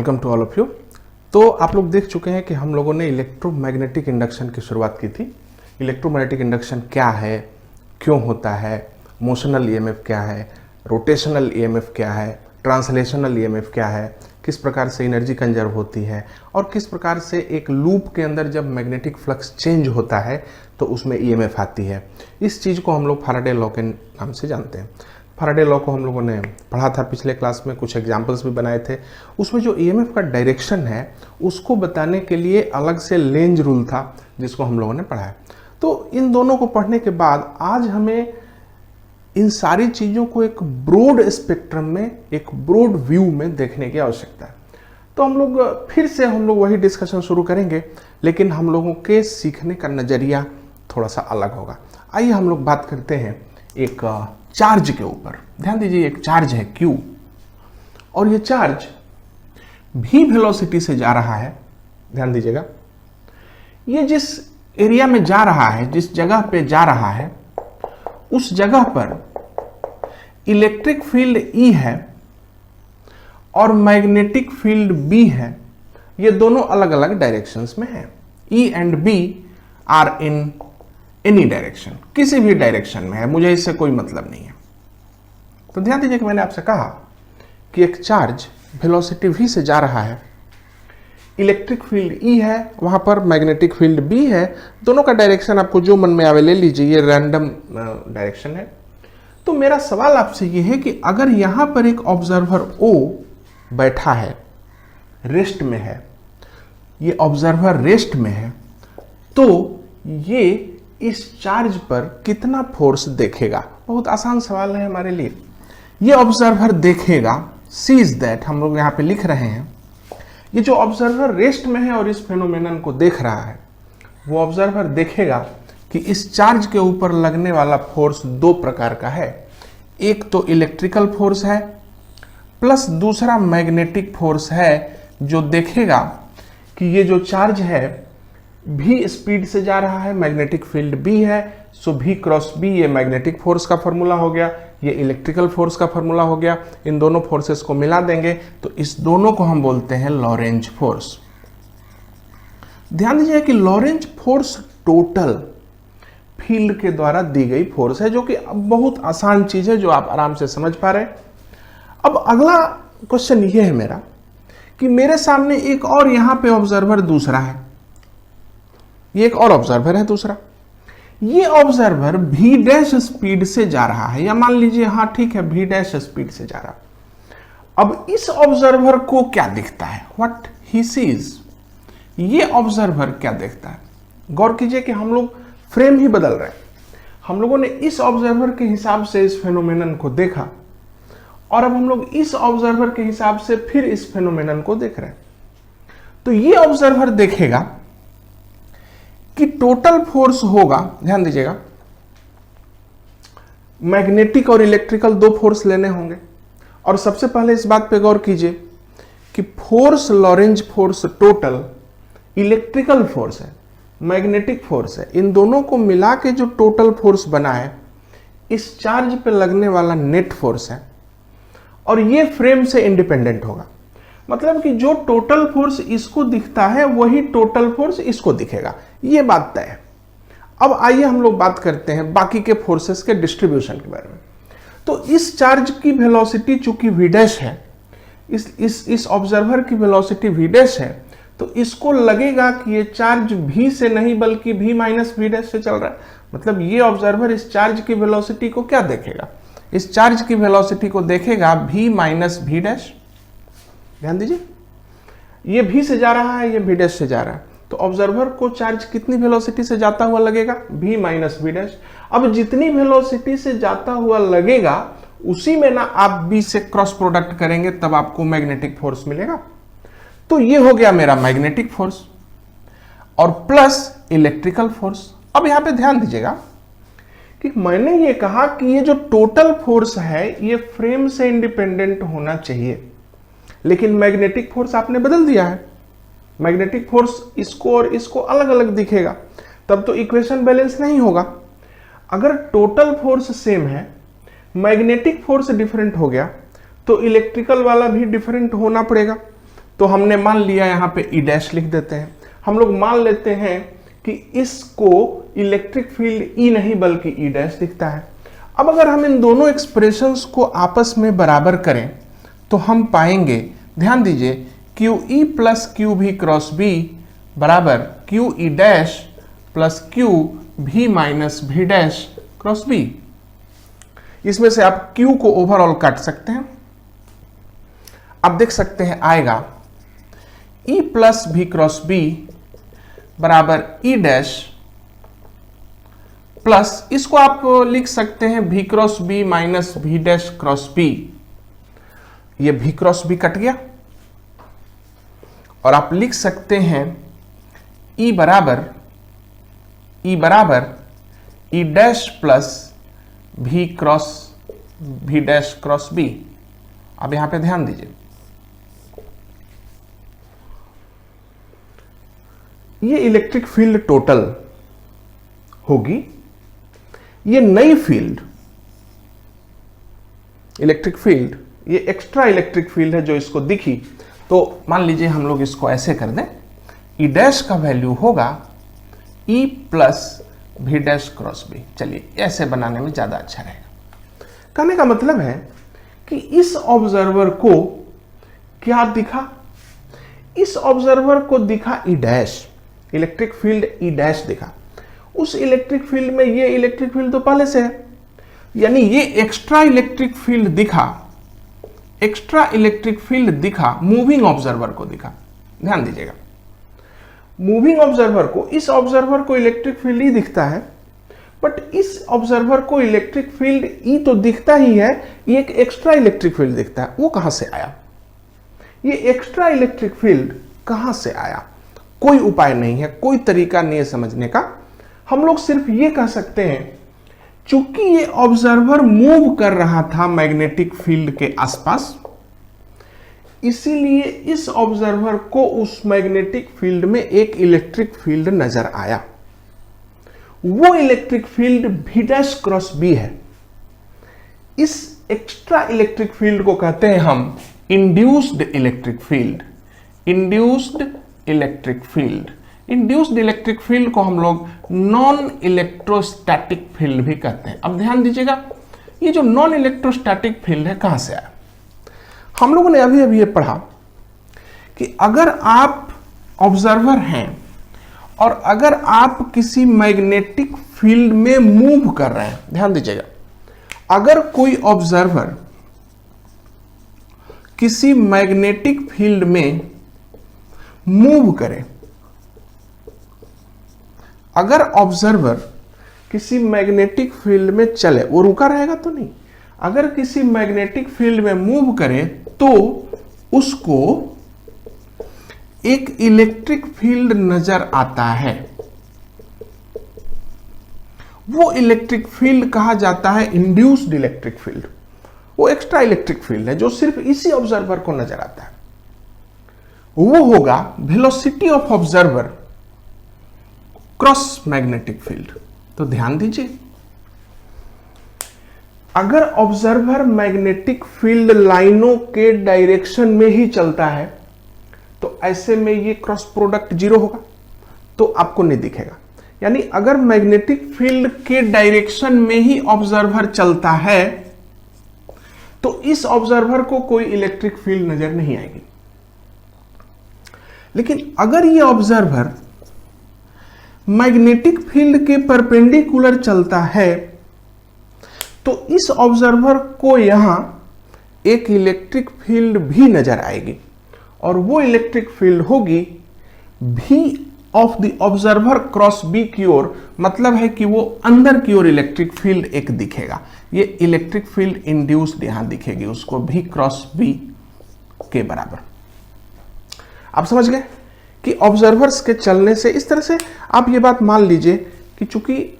Welcome to all of you. तो आप लोग देख चुके हैं कि हम लोगों ने इलेक्ट्रोमैग्नेटिक इंडक्शन की शुरुआत की थी। इलेक्ट्रोमैग्नेटिक इंडक्शन क्या है, क्यों होता है, मोशनल ईएमएफ क्या है, रोटेशनल ईएमएफ क्या है, ट्रांसलेशनल ईएमएफ क्या है, किस प्रकार से एनर्जी कंजर्व होती है और किस प्रकार से एक लूप के अंदर जब मैग्नेटिक फ्लक्स चेंज होता है तो उसमें ईएमएफ आती है। इस चीज़ को हम लोग फैराडे लॉ के नाम से जानते हैं। फैराडे लॉ को हम लोगों ने पढ़ा था पिछले क्लास में, कुछ एग्जाम्पल्स भी बनाए थे। उसमें जो ईएमएफ का डायरेक्शन है उसको बताने के लिए अलग से लेंज रूल था जिसको हम लोगों ने पढ़ा है। तो इन दोनों को पढ़ने के बाद आज हमें इन सारी चीज़ों को एक ब्रॉड स्पेक्ट्रम में, एक ब्रॉड व्यू में देखने की आवश्यकता है। तो हम लोग फिर से वही डिस्कशन शुरू करेंगे, लेकिन हम लोगों के सीखने का नज़रिया थोड़ा सा अलग होगा। आइए हम लोग बात करते हैं एक चार्ज के ऊपर। ध्यान दीजिए, एक चार्ज है Q और ये चार्ज v वेलोसिटी से जा रहा है। ध्यान दीजिएगा, ये जिस एरिया में जा रहा है, जिस जगह पे जा रहा है, उस जगह पर इलेक्ट्रिक फील्ड E है और मैग्नेटिक फील्ड B है। ये दोनों अलग अलग डायरेक्शंस में हैं। E and B are in any direction, किसी भी डायरेक्शन में है, मुझे इससे कोई मतलब नहीं है। तो ध्यान दीजिए कि मैंने आपसे कहा कि एक चार्ज वेलोसिटी v से जा रहा है, इलेक्ट्रिक फील्ड E है, वहां पर मैग्नेटिक फील्ड B है। दोनों का डायरेक्शन आपको जो मन में आवे ले लीजिए, ये रैंडम डायरेक्शन है। तो मेरा सवाल आपसे ये है कि अगर यहां पर एक ऑब्जर्वर O बैठा है, रेस्ट में है, ये ऑब्जर्वर रेस्ट में है, तो ये इस चार्ज पर कितना फोर्स देखेगा? बहुत आसान सवाल है हमारे लिए। ये ऑब्जर्वर देखेगा, सीज दैट, हम लोग यहाँ पे लिख रहे हैं, ये जो ऑब्जर्वर रेस्ट में है और इस फेनोमेनन को देख रहा है, वो ऑब्जर्वर देखेगा कि इस चार्ज के ऊपर लगने वाला फोर्स दो प्रकार का है। एक तो इलेक्ट्रिकल फोर्स है, प्लस दूसरा मैग्नेटिक फोर्स है, जो देखेगा कि ये जो चार्ज है v स्पीड से जा रहा है, मैग्नेटिक फील्ड B है, सो v क्रॉस B ये मैग्नेटिक फोर्स का फॉर्मूला हो गया, ये इलेक्ट्रिकल फोर्स का फॉर्मूला हो गया। इन दोनों फोर्सेस को मिला देंगे तो इस दोनों को हम बोलते हैं लॉरेंज फोर्स। ध्यान दीजिए कि लॉरेंज फोर्स टोटल फील्ड के द्वारा दी गई फोर्स है, जो कि बहुत आसान चीज है, जो आप आराम से समझ पा रहे हैं। अब अगला क्वेश्चन ये है मेरा कि मेरे सामने एक और यहां पे ऑब्जर्वर दूसरा है, ये एक और ऑब्जर्वर है दूसरा। ये ऑब्जर्वर v डैश स्पीड से जा रहा है, या मान लीजिए हाँ ठीक है v डैश स्पीड से जा रहा। अब इस ऑब्जर्वर को क्या दिखता है? What he sees. ये ऑब्जर्वर क्या देखता है? गौर कीजिए कि हम लोग फ्रेम ही बदल रहे हैं। हम लोगों ने इस ऑब्जर्वर के हिसाब से इस फेनोमेनन को देखा और अब हम लोग इस ऑब्जर्वर के हिसाब से फिर इस फेनोमेनन को देख रहे हैं। तो ये ऑब्जर्वर देखेगा कि टोटल फोर्स होगा, ध्यान दीजिएगा, मैग्नेटिक और इलेक्ट्रिकल दो फोर्स लेने होंगे। और सबसे पहले इस बात पे गौर कीजिए कि force Lorentz force total electrical force है, मैग्नेटिक फोर्स है, इन दोनों को मिला के जो टोटल फोर्स बना है, इस चार्ज पे लगने वाला नेट फोर्स है। और ये फ्रेम से इंडिपेंडेंट होगा, मतलब कि जो टोटल फोर्स इसको दिखता है वही टोटल फोर्स इसको दिखेगा, ये बात तय है। अब आइए हम लोग बात करते हैं बाकी के फोर्सेस के डिस्ट्रीब्यूशन के बारे में। तो इस चार्ज की वेलोसिटी चूंकि v डैश है, इस ऑब्जर्वर की वेलोसिटी v डैश है, तो इसको लगेगा कि ये चार्ज v से नहीं बल्कि v माइनस v डैश से चल रहा है। मतलब ये ऑब्जर्वर इस चार्ज की वेलोसिटी को क्या देखेगा? इस चार्ज की वेलोसिटी को देखेगा v माइनस v डैश। ध्यान दीजिए, ये v से जा रहा है, ये v डैश से जा रहा है, तो ऑब्जर्वर को चार्ज कितनी वेलोसिटी से जाता हुआ लगेगा? v minus v dash. अब जितनी वेलोसिटी से जाता हुआ लगेगा उसी में ना आप b से क्रॉस प्रोडक्ट करेंगे, तब आपको मैग्नेटिक फोर्स मिलेगा। तो ये हो गया मेरा मैग्नेटिक फोर्स और प्लस इलेक्ट्रिकल फोर्स। अब यहां पे ध्यान दीजिएगा कि मैंने ये कहा कि ये जो टोटल फोर्स है ये फ्रेम से इंडिपेंडेंट होना चाहिए, लेकिन मैग्नेटिक फोर्स आपने बदल दिया है। मैग्नेटिक फोर्स इसको और इसको अलग अलग दिखेगा, तब तो इक्वेशन बैलेंस नहीं होगा। अगर टोटल फोर्स सेम है, मैग्नेटिक फोर्स डिफरेंट हो गया, तो इलेक्ट्रिकल वाला भी डिफरेंट होना पड़ेगा। तो हमने मान लिया, यहां पे ई डैश लिख देते हैं। हम लोग मान लेते हैं कि इसको इलेक्ट्रिक फील्ड ई नहीं बल्कि ई डैश दिखता है। अब अगर हम इन दोनों एक्सप्रेशंस को आपस में बराबर करें तो हम पाएंगे, ध्यान दीजिए, क्यू ई प्लस क्यू भी क्रॉस बी बराबर Q E dash plus Q भी माइनस भी डैश क्रॉस बी। इसमें से आप क्यू को ओवरऑल काट सकते हैं। आप देख सकते हैं आएगा ई प्लस भी क्रॉस बी बराबर ई डैश प्लस, इसको आप लिख सकते हैं भी क्रॉस बी माइनस भी डैश क्रॉस बी। ये भी क्रॉस बी कट गया और आप लिख सकते हैं ई बराबर ई डैश प्लस भी डैश क्रॉस बी। अब यहां पे ध्यान दीजिए, ये इलेक्ट्रिक फील्ड टोटल होगी। ये नई फील्ड इलेक्ट्रिक फील्ड, ये एक्स्ट्रा इलेक्ट्रिक फील्ड है जो इसको दिखी। तो मान लीजिए हम लोग इसको ऐसे कर दें, ई डैश का वैल्यू होगा ई प्लस भी डैश क्रॉस बी। चलिए ऐसे बनाने में ज्यादा अच्छा रहेगा। कहने का मतलब है कि इस ऑब्जर्वर को क्या दिखा, इस ऑब्जर्वर को दिखा ई dash, electric field E dash दिखा। उस इलेक्ट्रिक फील्ड में ये इलेक्ट्रिक फील्ड तो पहले से है, यानी ये एक्स्ट्रा इलेक्ट्रिक फील्ड दिखा, एक्स्ट्रा इलेक्ट्रिक फील्ड दिखा, मूविंग ऑब्जर्वर को दिखा। ध्यान दीजिएगा, मूविंग ऑब्जर्वर को, इस ऑब्जर्वर को इलेक्ट्रिक फील्ड ही दिखता है, बट इस ऑब्जर्वर को इलेक्ट्रिक फील्ड ई तो दिखता ही है, ये एक एक्स्ट्रा इलेक्ट्रिक फील्ड दिखता है। वो कहां से आया, ये एक्स्ट्रा इलेक्ट्रिक फील्ड कहां से आया? कोई उपाय नहीं है, कोई तरीका नहीं है समझने का। हम लोग सिर्फ ये कह सकते हैं, चूंकि ये ऑब्जर्वर मूव कर रहा था मैग्नेटिक फील्ड के आसपास, इसीलिए इस ऑब्जर्वर को उस मैग्नेटिक फील्ड में एक इलेक्ट्रिक फील्ड नजर आया। वो इलेक्ट्रिक फील्ड भी डैश क्रॉस बी है। इस एक्स्ट्रा इलेक्ट्रिक फील्ड को कहते हैं हम induced electric field. Induced electric field, induced electric field को हम लोग नॉन इलेक्ट्रोस्टैटिक फील्ड भी कहते हैं। अब ध्यान दीजिएगा, ये जो नॉन इलेक्ट्रोस्टैटिक फील्ड है कहां से आया? हम लोगों ने अभी अभी ये पढ़ा कि अगर आप ऑब्जर्वर हैं और अगर आप किसी मैग्नेटिक फील्ड में मूव कर रहे हैं, ध्यान दीजिएगा, अगर कोई ऑब्जर्वर किसी मैग्नेटिक फील्ड में मूव करे, अगर ऑब्जर्वर किसी मैग्नेटिक फील्ड में चले, वो रुका रहेगा तो नहीं, अगर किसी मैग्नेटिक फील्ड में मूव करे तो उसको एक इलेक्ट्रिक फील्ड नजर आता है। वो इलेक्ट्रिक फील्ड कहा जाता है इंड्यूस्ड इलेक्ट्रिक फील्ड। वो एक्स्ट्रा इलेक्ट्रिक फील्ड है जो सिर्फ इसी ऑब्जर्वर को नजर आता है। वो होगा velocity of observer cross magnetic field. तो ध्यान दीजिए, अगर ऑब्जर्वर मैग्नेटिक फील्ड लाइनों के डायरेक्शन में ही चलता है तो ऐसे में ये क्रॉस प्रोडक्ट जीरो होगा, तो आपको नहीं दिखेगा। यानी अगर मैग्नेटिक फील्ड के डायरेक्शन में ही ऑब्जर्वर चलता है तो इस ऑब्जर्वर को कोई इलेक्ट्रिक फील्ड नजर नहीं आएगी। लेकिन अगर ये ऑब्जर्वर मैग्नेटिक फील्ड के परपेंडिकुलर चलता है तो इस ऑब्जर्वर को यहां एक इलेक्ट्रिक फील्ड भी नजर आएगी और वो इलेक्ट्रिक फील्ड होगी भी of the observer cross B की ओर। मतलब है कि वो अंदर की ओर इलेक्ट्रिक फील्ड एक दिखेगा। ये इलेक्ट्रिक फील्ड इंड्यूस्ड यहां दिखेगी, उसको भी क्रॉस बी के बराबर। आप समझ गए कि ऑब्जर्वर्स के चलने से, इस तरह से आप ये बात मान लीजिए कि चूंकि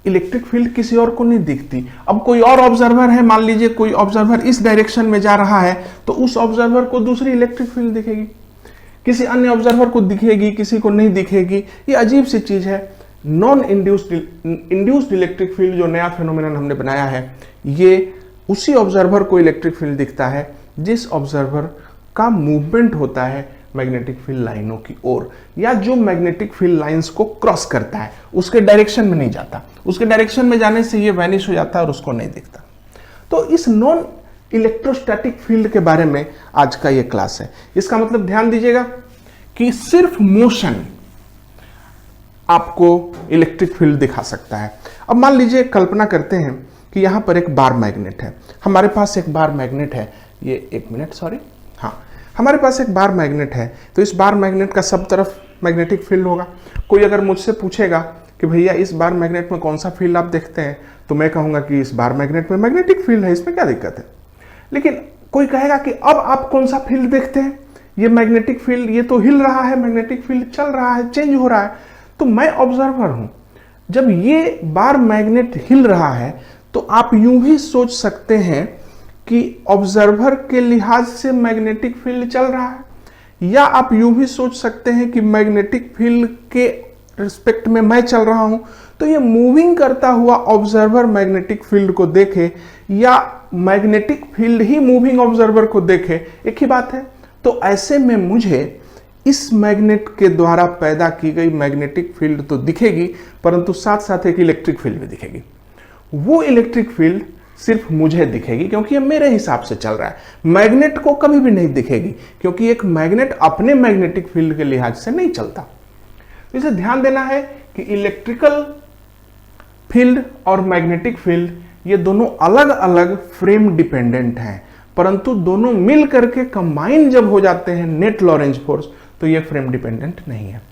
इलेक्ट्रिक फील्ड किसी और को नहीं दिखती, अब कोई और ऑब्जर्वर है, मान लीजिए कोई ऑब्जर्वर इस डायरेक्शन में जा रहा है तो उस ऑब्जर्वर को दूसरी इलेक्ट्रिक फील्ड दिखेगी, किसी अन्य ऑब्जर्वर को दिखेगी, किसी को नहीं दिखेगी। ये अजीब सी चीज है। नॉन इंड्यूस्ड इलेक्ट्रिक फील्ड जो नया फेनोमेनन हमने बनाया है, ये उसी ऑब्जर्वर को इलेक्ट्रिक फील्ड दिखता है जिस ऑब्जर्वर का मूवमेंट होता है मैग्नेटिक फील्ड लाइनों की ओर, या जो मैग्नेटिक फील्ड लाइंस को क्रॉस करता है उसके डायरेक्शन में नहीं जाता, उसके डायरेक्शन में जाने से ये वैनिश हो जाता है और उसको नहीं दिखता। तो इस नॉन इलेक्ट्रोस्टैटिक फील्ड के बारे में आज का ये क्लास है। इसका मतलब ध्यान दीजिएगा कि सिर्फ मोशन आपको इलेक्ट्रिक फील्ड दिखा सकता है। अब मान लीजिए, कल्पना करते हैं कि यहां पर एक बार मैग्नेट है, हमारे पास एक बार मैग्नेट है, ये एक मिनट सॉरी, हाँ, हमारे पास एक बार मैग्नेट है। तो इस बार मैग्नेट का सब तरफ मैग्नेटिक फील्ड होगा। कोई अगर मुझसे पूछेगा कि भैया इस बार मैग्नेट में कौन सा फील्ड आप देखते हैं, तो मैं कहूंगा कि इस बार मैग्नेट में मैग्नेटिक फील्ड है, इसमें क्या दिक्कत है। लेकिन कोई कहेगा कि अब आप कौन सा फील्ड देखते हैं, ये मैग्नेटिक फील्ड, ये तो हिल रहा है, मैग्नेटिक फील्ड चल रहा है, चेंज हो रहा है। तो मैं ऑब्जर्वर हूं, जब ये बार मैग्नेट हिल रहा है तो आप यूं भी सोच सकते हैं कि ऑब्जर्वर के लिहाज से मैग्नेटिक फील्ड चल रहा है, या आप यूं भी सोच सकते हैं कि मैग्नेटिक फील्ड के रिस्पेक्ट में मैं चल रहा हूं। तो ये मूविंग करता हुआ ऑब्जर्वर मैग्नेटिक फील्ड को देखे या मैग्नेटिक फील्ड ही मूविंग ऑब्जर्वर को देखे, एक ही बात है। तो ऐसे में मुझे इस मैग्नेट के द्वारा पैदा की गई मैग्नेटिक फील्ड तो दिखेगी, परंतु साथ साथ एक इलेक्ट्रिक फील्ड भी दिखेगी। वो इलेक्ट्रिक फील्ड सिर्फ मुझे दिखेगी क्योंकि ये मेरे हिसाब से चल रहा है, मैग्नेट को कभी भी नहीं दिखेगी, क्योंकि एक मैग्नेट अपने मैग्नेटिक फील्ड के लिहाज से नहीं चलता। तो इसे ध्यान देना है कि इलेक्ट्रिकल फील्ड और मैग्नेटिक फील्ड ये दोनों अलग अलग फ्रेम डिपेंडेंट हैं, परंतु दोनों मिल करके कंबाइन जब हो जाते हैं नेट लॉरेंज फोर्स, तो ये फ्रेम डिपेंडेंट नहीं है।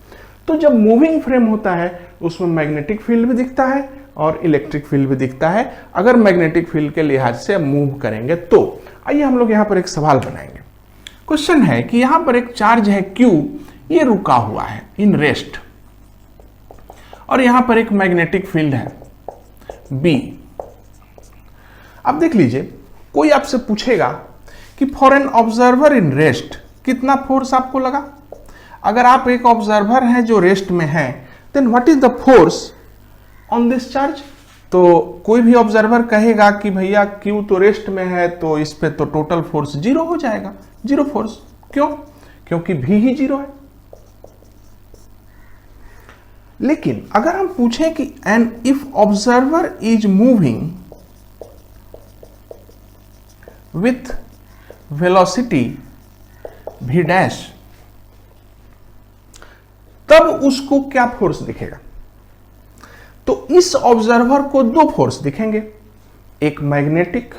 तो जब मूविंग फ्रेम होता है उसमें मैग्नेटिक फील्ड भी दिखता है और इलेक्ट्रिक फील्ड भी दिखता है, अगर मैग्नेटिक फील्ड के लिहाज से मूव करेंगे तो। आइए हम लोग यहां पर एक सवाल बनाएंगे। क्वेश्चन है कि यहां पर एक चार्ज है Q, ये रुका हुआ है इन रेस्ट, और यहां पर एक मैग्नेटिक फील्ड है B। अब देख लीजिए, कोई आपसे पूछेगा कि for an observer in rest कितना फोर्स आपको लगा। अगर आप एक ऑब्जर्वर हैं जो रेस्ट में है, then what is the force on this charge. तो कोई भी ऑब्जर्वर कहेगा कि भैया Q तो रेस्ट में है, तो इस पे तो टोटल फोर्स जीरो हो जाएगा, जीरो फोर्स। क्यों? क्योंकि V ही जीरो है। लेकिन अगर हम पूछें कि an if observer is moving with velocity V dash, तब उसको क्या फोर्स दिखेगा। तो इस ऑब्जर्वर को दो फोर्स दिखेंगे, एक मैग्नेटिक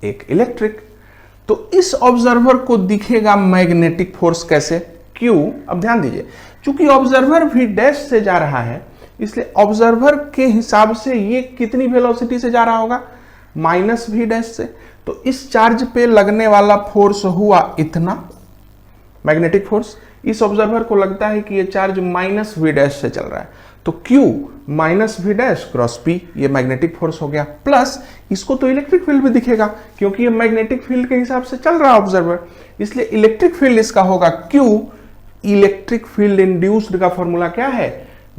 एक इलेक्ट्रिक। तो इस ऑब्जर्वर को दिखेगा मैग्नेटिक फोर्स कैसे, Q। अब ध्यान दीजिए, चूंकि ऑब्जर्वर V डैश से जा रहा है, इसलिए ऑब्जर्वर के हिसाब से ये कितनी वेलोसिटी से जा रहा होगा, माइनस V डैश से। तो इस चार्ज पे लगने वाला फोर्स हुआ इतना, मैग्नेटिक फोर्स। इस ऑब्जर्वर को लगता है कि ये चार्ज माइनस V डैश से चल रहा है, तो Q minus V dash cross P, ये मैग्नेटिक फोर्स हो गया। प्लस इसको तो इलेक्ट्रिक फील्ड भी दिखेगा क्योंकि ये मैग्नेटिक फील्ड के हिसाब से चल रहा है ऑब्जर्वर, इसलिए इलेक्ट्रिक फील्ड इसका होगा Q। इलेक्ट्रिक फील्ड इंड्यूस्ड का फॉर्मूला क्या है,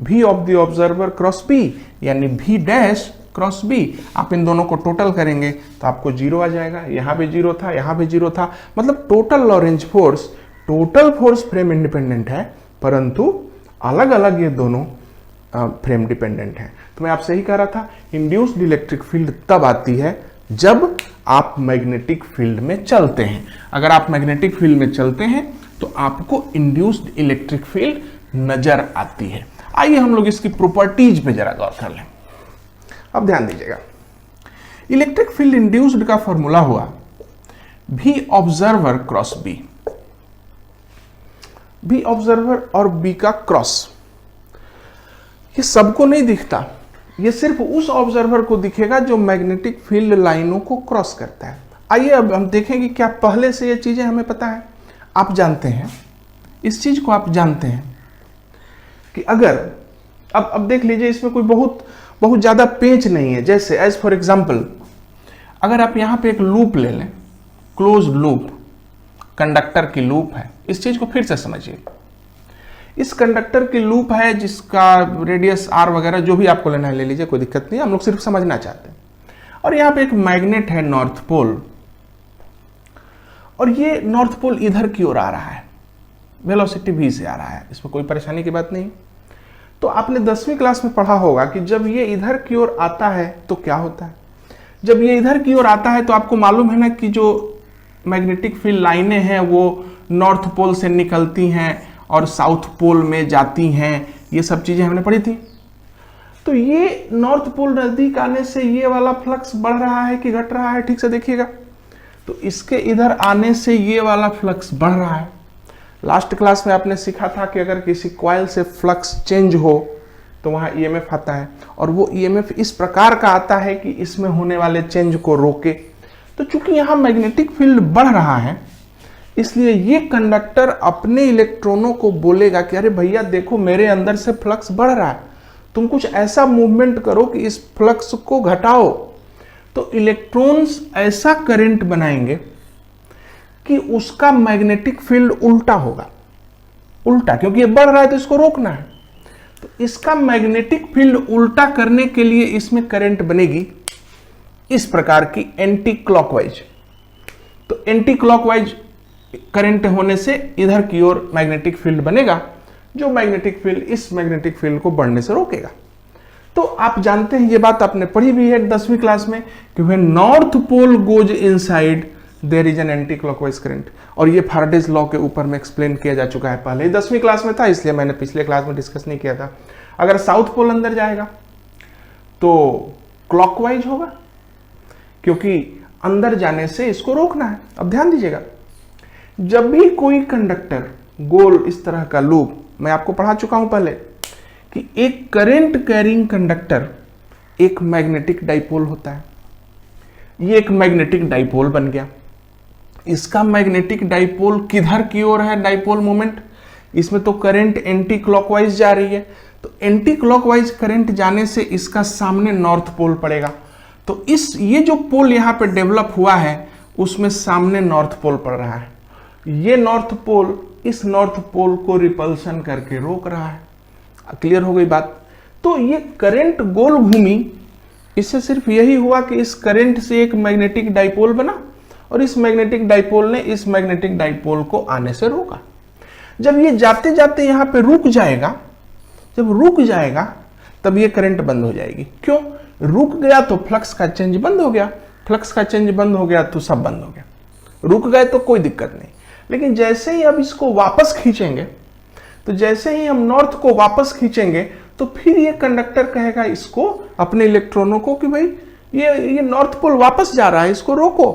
V of the observer cross P, यानी V डैश क्रॉस B। आप इन दोनों को टोटल करेंगे तो आपको जीरो आ जाएगा, यहां पे जीरो था, यहां पे जीरो था, मतलब total Lorentz force, total force frame independent है, परंतु अलग अलग ये दोनों फ्रेम डिपेंडेंट है। तो मैं आपसे ही कह रहा था, इंड्यूस्ड इलेक्ट्रिक फील्ड तब आती है जब आप मैग्नेटिक फील्ड में चलते हैं। अगर आप मैग्नेटिक फील्ड में चलते हैं तो आपको इंड्यूस्ड इलेक्ट्रिक फील्ड नजर आती है। आइए हम लोग इसकी प्रॉपर्टीज पे जरा गौर कर लें। अब ध्यान दीजिएगा, इलेक्ट्रिक फील्ड इंड्यूस्ड का फॉर्मूला हुआ V observer cross B। V observer और B का क्रॉस, ये सबको नहीं दिखता, ये सिर्फ उस ऑब्जर्वर को दिखेगा जो मैग्नेटिक फील्ड लाइनों को क्रॉस करता है। आइए अब हम देखेंगे क्या पहले से ये चीजें हमें पता है। आप जानते हैं, इस चीज को आप जानते हैं कि अगर अब देख लीजिए, इसमें कोई बहुत ज्यादा पेंच नहीं है। जैसे एज फॉर एग्जाम्पल, अगर आप यहां पे एक लूप ले लें, क्लोज लूप, कंडक्टर की लूप है, इस चीज को फिर से समझिए। इस कंडक्टर की लूप है जिसका रेडियस R वगैरह जो भी आपको लेना है ले लीजिए, कोई दिक्कत नहीं है, हम लोग सिर्फ समझना चाहते हैं। और यहाँ पे एक मैग्नेट है नॉर्थ पोल, और ये नॉर्थ पोल इधर की ओर आ रहा है, वेलोसिटी v से आ रहा है, इसमें कोई परेशानी की बात नहीं। तो आपने 10वीं क्लास में पढ़ा होगा कि जब ये इधर की ओर आता है तो क्या होता है। जब ये इधर की ओर आता है तो आपको मालूम है ना कि जो मैग्नेटिक फील्ड लाइनें हैं वो नॉर्थ पोल से निकलती हैं और साउथ पोल में जाती हैं, ये सब चीजें हमने पढ़ी थी। तो ये नॉर्थ पोल नजदीक आने से ये वाला फ्लक्स बढ़ रहा है कि घट रहा है, ठीक से देखिएगा। तो इसके इधर आने से ये वाला फ्लक्स बढ़ रहा है। लास्ट क्लास में आपने सीखा था कि अगर किसी कॉइल से फ्लक्स चेंज हो तो वहां ईएमएफ आता है, और वो ईएमएफ इस प्रकार का आता है कि इसमें होने वाले चेंज को रोके। तो चूंकि यहां मैग्नेटिक फील्ड बढ़ रहा है, इसलिए ये कंडक्टर अपने इलेक्ट्रॉनों को बोलेगा कि अरे भैया देखो मेरे अंदर से फ्लक्स बढ़ रहा है, तुम कुछ ऐसा मूवमेंट करो कि इस फ्लक्स को घटाओ। तो इलेक्ट्रॉन्स ऐसा करंट बनाएंगे कि उसका मैग्नेटिक फील्ड उल्टा होगा, उल्टा, क्योंकि ये बढ़ रहा है तो इसको रोकना है। तो इसका मैग्नेटिक फील्ड उल्टा करने के लिए इसमें करंट बनेगी इस प्रकार की एंटी क्लॉकवाइज। तो एंटी क्लॉकवाइज करंट होने से इधर की ओर मैग्नेटिक फील्ड बनेगा, जो मैग्नेटिक फील्ड इस मैग्नेटिक फील्ड को बढ़ने से रोकेगा। तो आप जानते हैं, ये बात आपने पढ़ी भी है 10वीं क्लास में कि when north pole goes inside there is an anti clockwise current, और ये फैराडेज लॉ के ऊपर में एक्सप्लेन किया जा चुका है पहले, 10वीं क्लास में था इसलिए मैंने पिछले क्लास में डिस्कस नहीं किया था। अगर साउथ पोल अंदर जाएगा तो क्लॉकवाइज होगा, क्योंकि अंदर जाने से इसको रोकना है। अब ध्यान दीजिएगा, जब भी कोई कंडक्टर गोल इस तरह का लूप, मैं आपको पढ़ा चुका हूं पहले कि एक करंट कैरिंग कंडक्टर एक मैग्नेटिक डाइपोल होता है। ये एक मैग्नेटिक डाइपोल बन गया। इसका मैग्नेटिक डाइपोल किधर की ओर है, डाइपोल मोमेंट, इसमें तो करंट एंटी क्लॉकवाइज जा रही है। तो एंटी क्लॉकवाइज करंट जाने से इसका सामने नॉर्थ पोल पड़ेगा। तो ये जो पोल यहां पे डेवलप हुआ है उसमें सामने नॉर्थ पोल पड़ रहा है। ये नॉर्थ पोल इस नॉर्थ पोल को रिपल्शन करके रोक रहा है। क्लियर हो गई बात। तो ये करंट गोल घूमी, इससे सिर्फ यही हुआ कि इस करंट से एक मैग्नेटिक डाइपोल बना और इस मैग्नेटिक डाइपोल ने इस मैग्नेटिक डाइपोल को आने से रोका। जब ये जाते जाते यहां पे रुक जाएगा, जब रुक जाएगा तब ये करंट बंद हो जाएगी। क्यों? रुक गया तो फ्लक्स का चेंज बंद हो गया, फ्लक्स का चेंज बंद हो गया तो सब बंद हो गया। रुक गए तो कोई दिक्कत नहीं, लेकिन जैसे ही अब इसको वापस खींचेंगे, तो जैसे ही हम नॉर्थ को वापस खींचेंगे तो फिर ये कंडक्टर कहेगा इसको, अपने इलेक्ट्रॉनों को, कि भाई ये नॉर्थ पोल वापस जा रहा है, इसको रोको।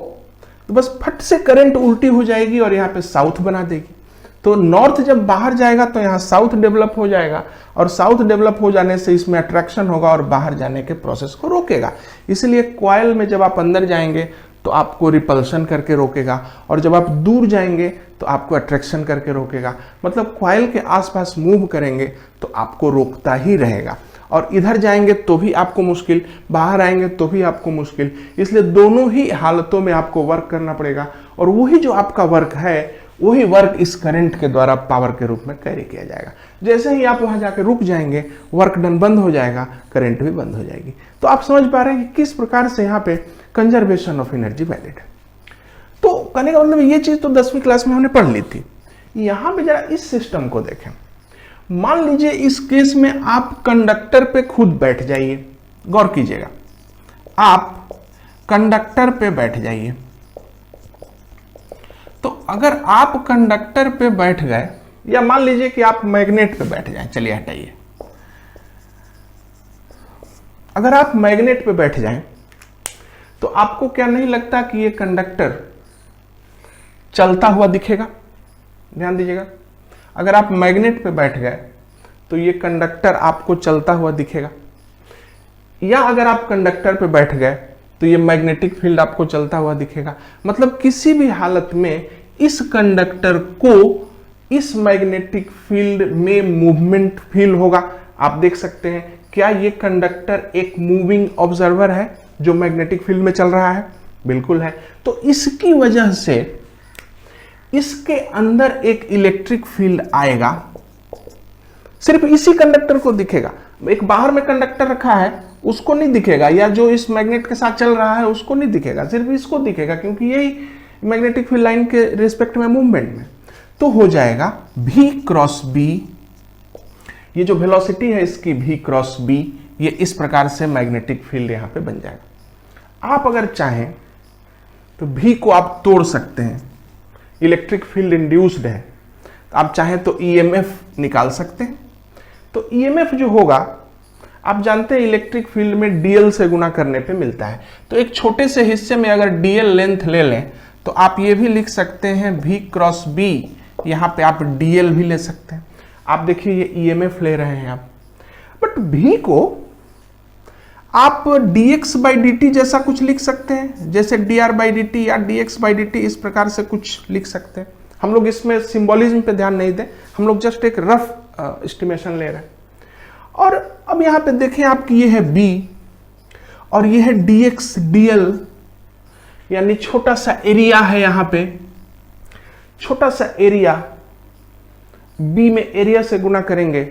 तो बस फट से करंट उल्टी हो जाएगी और यहाँ पे साउथ बना देगी। तो नॉर्थ जब बाहर जाएगा तो यहाँ साउथ डेवलप हो जाएगा, और साउथ डेवलप हो जाने से इसमें अट्रैक्शन होगा और बाहर जाने के प्रोसेस को रोकेगा। इसलिए कॉइल में जब आप अंदर जाएंगे तो आपको रिपल्शन करके रोकेगा, और जब आप दूर जाएंगे तो आपको अट्रैक्शन करके रोकेगा। मतलब कॉइल के आसपास मूव करेंगे तो आपको रोकता ही रहेगा, और इधर जाएंगे तो भी आपको मुश्किल, बाहर आएंगे तो भी आपको मुश्किल। इसलिए दोनों ही हालतों में आपको वर्क करना पड़ेगा, और वही जो आपका वर्क है वही वर्क इस करंट के द्वारा पावर के रूप में कैरी किया जाएगा। जैसे ही आप वहां जाकर रुक जाएंगे, वर्क डन बंद हो जाएगा, करंट भी बंद हो जाएगी। तो आप समझ पा रहे हैं कि किस प्रकार से यहाँ पे कंजर्वेशन ऑफ एनर्जी वैलिड है। तो कहने का मतलब ये चीज तो 10वीं क्लास में हमने पढ़ ली थी। यहां पे जरा इस सिस्टम को देखें। मान लीजिए इस केस में आप कंडक्टर पे खुद बैठ जाइए, गौर कीजिएगा, आप कंडक्टर पे बैठ जाइए। तो अगर आप कंडक्टर पे बैठ गए, या मान लीजिए कि आप मैग्नेट पे बैठ जाएं, चलिए हटाइए, अगर आप मैग्नेट पे बैठ जाएं तो आपको क्या नहीं लगता कि ये कंडक्टर चलता हुआ दिखेगा? ध्यान दीजिएगा, अगर आप मैग्नेट पे बैठ गए तो ये कंडक्टर आपको चलता हुआ दिखेगा, या अगर आप कंडक्टर पे बैठ गए तो ये मैग्नेटिक फील्ड आपको चलता हुआ दिखेगा। मतलब किसी भी हालत में इस कंडक्टर को इस मैग्नेटिक फील्ड में मूवमेंट फील होगा। आप देख सकते हैं, क्या ये कंडक्टर एक मूविंग ऑब्जर्वर है जो मैग्नेटिक फील्ड में चल रहा है? बिल्कुल है। तो इसकी वजह से इसके अंदर एक इलेक्ट्रिक फील्ड आएगा, सिर्फ इसी कंडक्टर को दिखेगा। एक बाहर में कंडक्टर रखा है उसको नहीं दिखेगा, या जो इस मैग्नेट के साथ चल रहा है उसको नहीं दिखेगा, सिर्फ इसको दिखेगा, क्योंकि यही मैग्नेटिक फील्ड लाइन के रिस्पेक्ट में मूवमेंट में, तो हो जाएगा v क्रॉस b, ये जो वेलोसिटी है इसकी v क्रॉस b, ये इस प्रकार से मैग्नेटिक फील्ड यहां पे बन जाएगा। आप अगर चाहें तो v को आप तोड़ सकते हैं, इलेक्ट्रिक फील्ड इंड्यूस्ड है, तो आप चाहें तो ईएमएफ निकाल सकते हैं। तो ईएमएफ जो होगा आप जानते हैं इलेक्ट्रिक फील्ड में डीएल से गुना करने पे मिलता है, तो एक छोटे से हिस्से में अगर डीएल लेंथ ले लें तो आप ये भी लिख सकते हैं v क्रॉस b, यहां पे आप डीएल भी ले सकते हैं। आप देखिए ये ईएमएफ ले रहे हैं आप, बट v को आप dx बाई dt जैसा कुछ लिख सकते हैं, जैसे dr बाई dt या dx बाई dt, इस प्रकार से कुछ लिख सकते हैं। हम लोग इसमें सिंबॉलिज्म पे ध्यान नहीं दें, हम लोग जस्ट एक रफ एस्टिमेशन ले रहे हैं। और अब यहां पे देखें आपकी ये है b और ये है dx dl, यानी छोटा सा एरिया है यहां पे, छोटा सा एरिया, b में एरिया से गुना करेंगे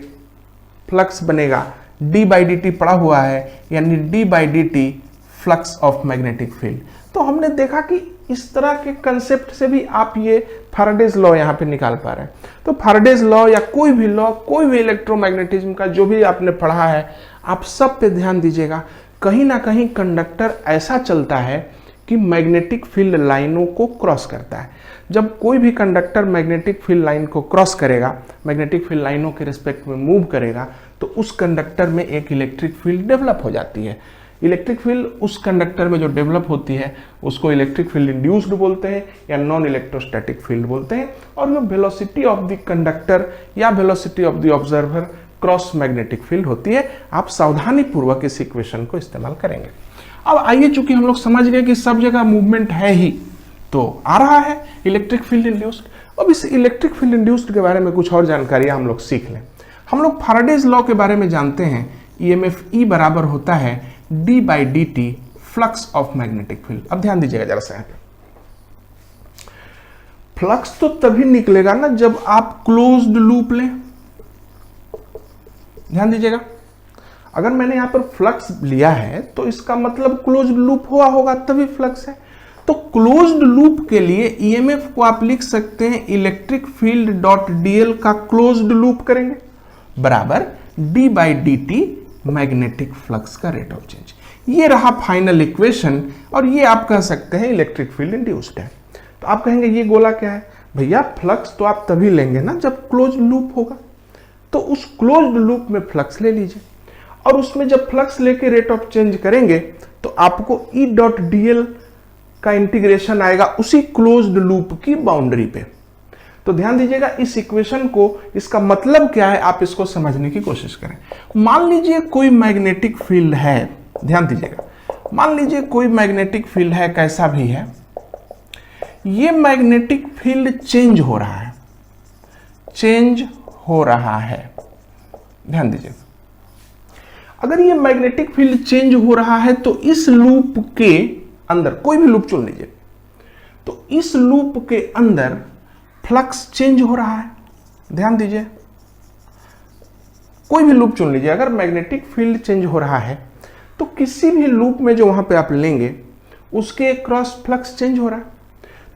फ्लक्स बनेगा, d बाई डी टी पड़ा हुआ है, यानी d by d T flux of magnetic field. तो हमने देखा कि इस तरह के कंसेप्ट से भी आप ये फैराडेज लॉ यहाँ पे निकाल पा रहे हैं। तो फैराडेज लॉ या कोई भी लॉ, कोई भी इलेक्ट्रोमैग्नेटिज्म का जो भी आपने पढ़ा है, आप सब पे ध्यान दीजिएगा। कहीं ना कहीं कंडक्टर ऐसा चलता है कि मैग्नेटिक फील्ड लाइनों को क्रॉस करता है। जब कोई भी कंडक्टर मैग्नेटिक फील्ड लाइन को क्रॉस करेगा, मैग्नेटिक फील्ड लाइनों के रिस्पेक्ट में मूव करेगा, तो उस कंडक्टर में एक इलेक्ट्रिक फील्ड डेवलप हो जाती है। इलेक्ट्रिक फील्ड उस कंडक्टर में जो डेवलप होती है उसको इलेक्ट्रिक फील्ड इंड्यूस्ड बोलते हैं या नॉन इलेक्ट्रोस्टैटिक फील्ड बोलते हैं। और वो वेलोसिटी ऑफ द कंडक्टर या velocity of the observer cross magnetic field होती है। आप सावधानी पूर्वक इस इक्वेशन को इस्तेमाल करेंगे। अब आइए, चूंकि हम लोग समझ गए कि सब जगह मूवमेंट है ही, तो आ रहा है इलेक्ट्रिक फील्ड इंड्यूस्ड। अब इस इलेक्ट्रिक फील्ड इंड्यूस्ड के बारे में कुछ और जानकारी हम लोग सीख लें। हम लोग फैराडेज लॉ के बारे में जानते हैं, ईएमएफ ई बराबर होता है d by d T flux of magnetic field. अब ध्यान दीजिएगा जरा सा, फ्लक्स तो तभी निकलेगा ना जब आप क्लोज्ड लूप लें। ध्यान दीजिएगा, अगर मैंने यहां पर फ्लक्स लिया है तो इसका मतलब क्लोज्ड लूप हुआ होगा, तभी फ्लक्स है। तो क्लोज्ड लूप के लिए ईएमएफ को आप लिख सकते हैं इलेक्ट्रिक फील्ड डॉट डीएल का क्लोज्ड लूप करेंगे बराबर d by d T magnetic flux का रेट ऑफ चेंज। ये रहा फाइनल इक्वेशन, और ये आप कह सकते हैं इलेक्ट्रिक फील्ड इंड्यूस्ड है। तो आप कहेंगे ये गोला क्या है? भैया फ्लक्स तो आप तभी लेंगे ना जब क्लोज लूप होगा, तो उस क्लोज्ड लूप में फ्लक्स ले लीजिए, और उसमें जब फ्लक्स लेके रेट ऑफ चेंज करेंगे तो आपको ई डॉट डीएल का इंटीग्रेशन आएगा उसी क्लोज्ड लूप की बाउंड्री पे। तो ध्यान दीजिएगा इस इक्वेशन को, इसका मतलब क्या है आप इसको समझने की कोशिश करें। मान लीजिए कोई मैग्नेटिक फील्ड है, ध्यान दीजिएगा, मान लीजिए कोई मैग्नेटिक फील्ड है, कैसा भी है, ये मैग्नेटिक फील्ड चेंज हो रहा है, चेंज हो रहा है। ध्यान दीजिए, अगर ये मैग्नेटिक फील्ड चेंज हो रहा है तो इस लूप के अंदर, कोई भी लूप चुन लीजिए, तो इस लूप के अंदर फ्लक्स चेंज हो रहा है। ध्यान दीजिए, कोई भी लूप चुन लीजिए, अगर मैग्नेटिक फील्ड चेंज हो रहा है तो किसी भी लूप में जो वहां पे आप लेंगे उसके क्रॉस फ्लक्स चेंज हो रहा है।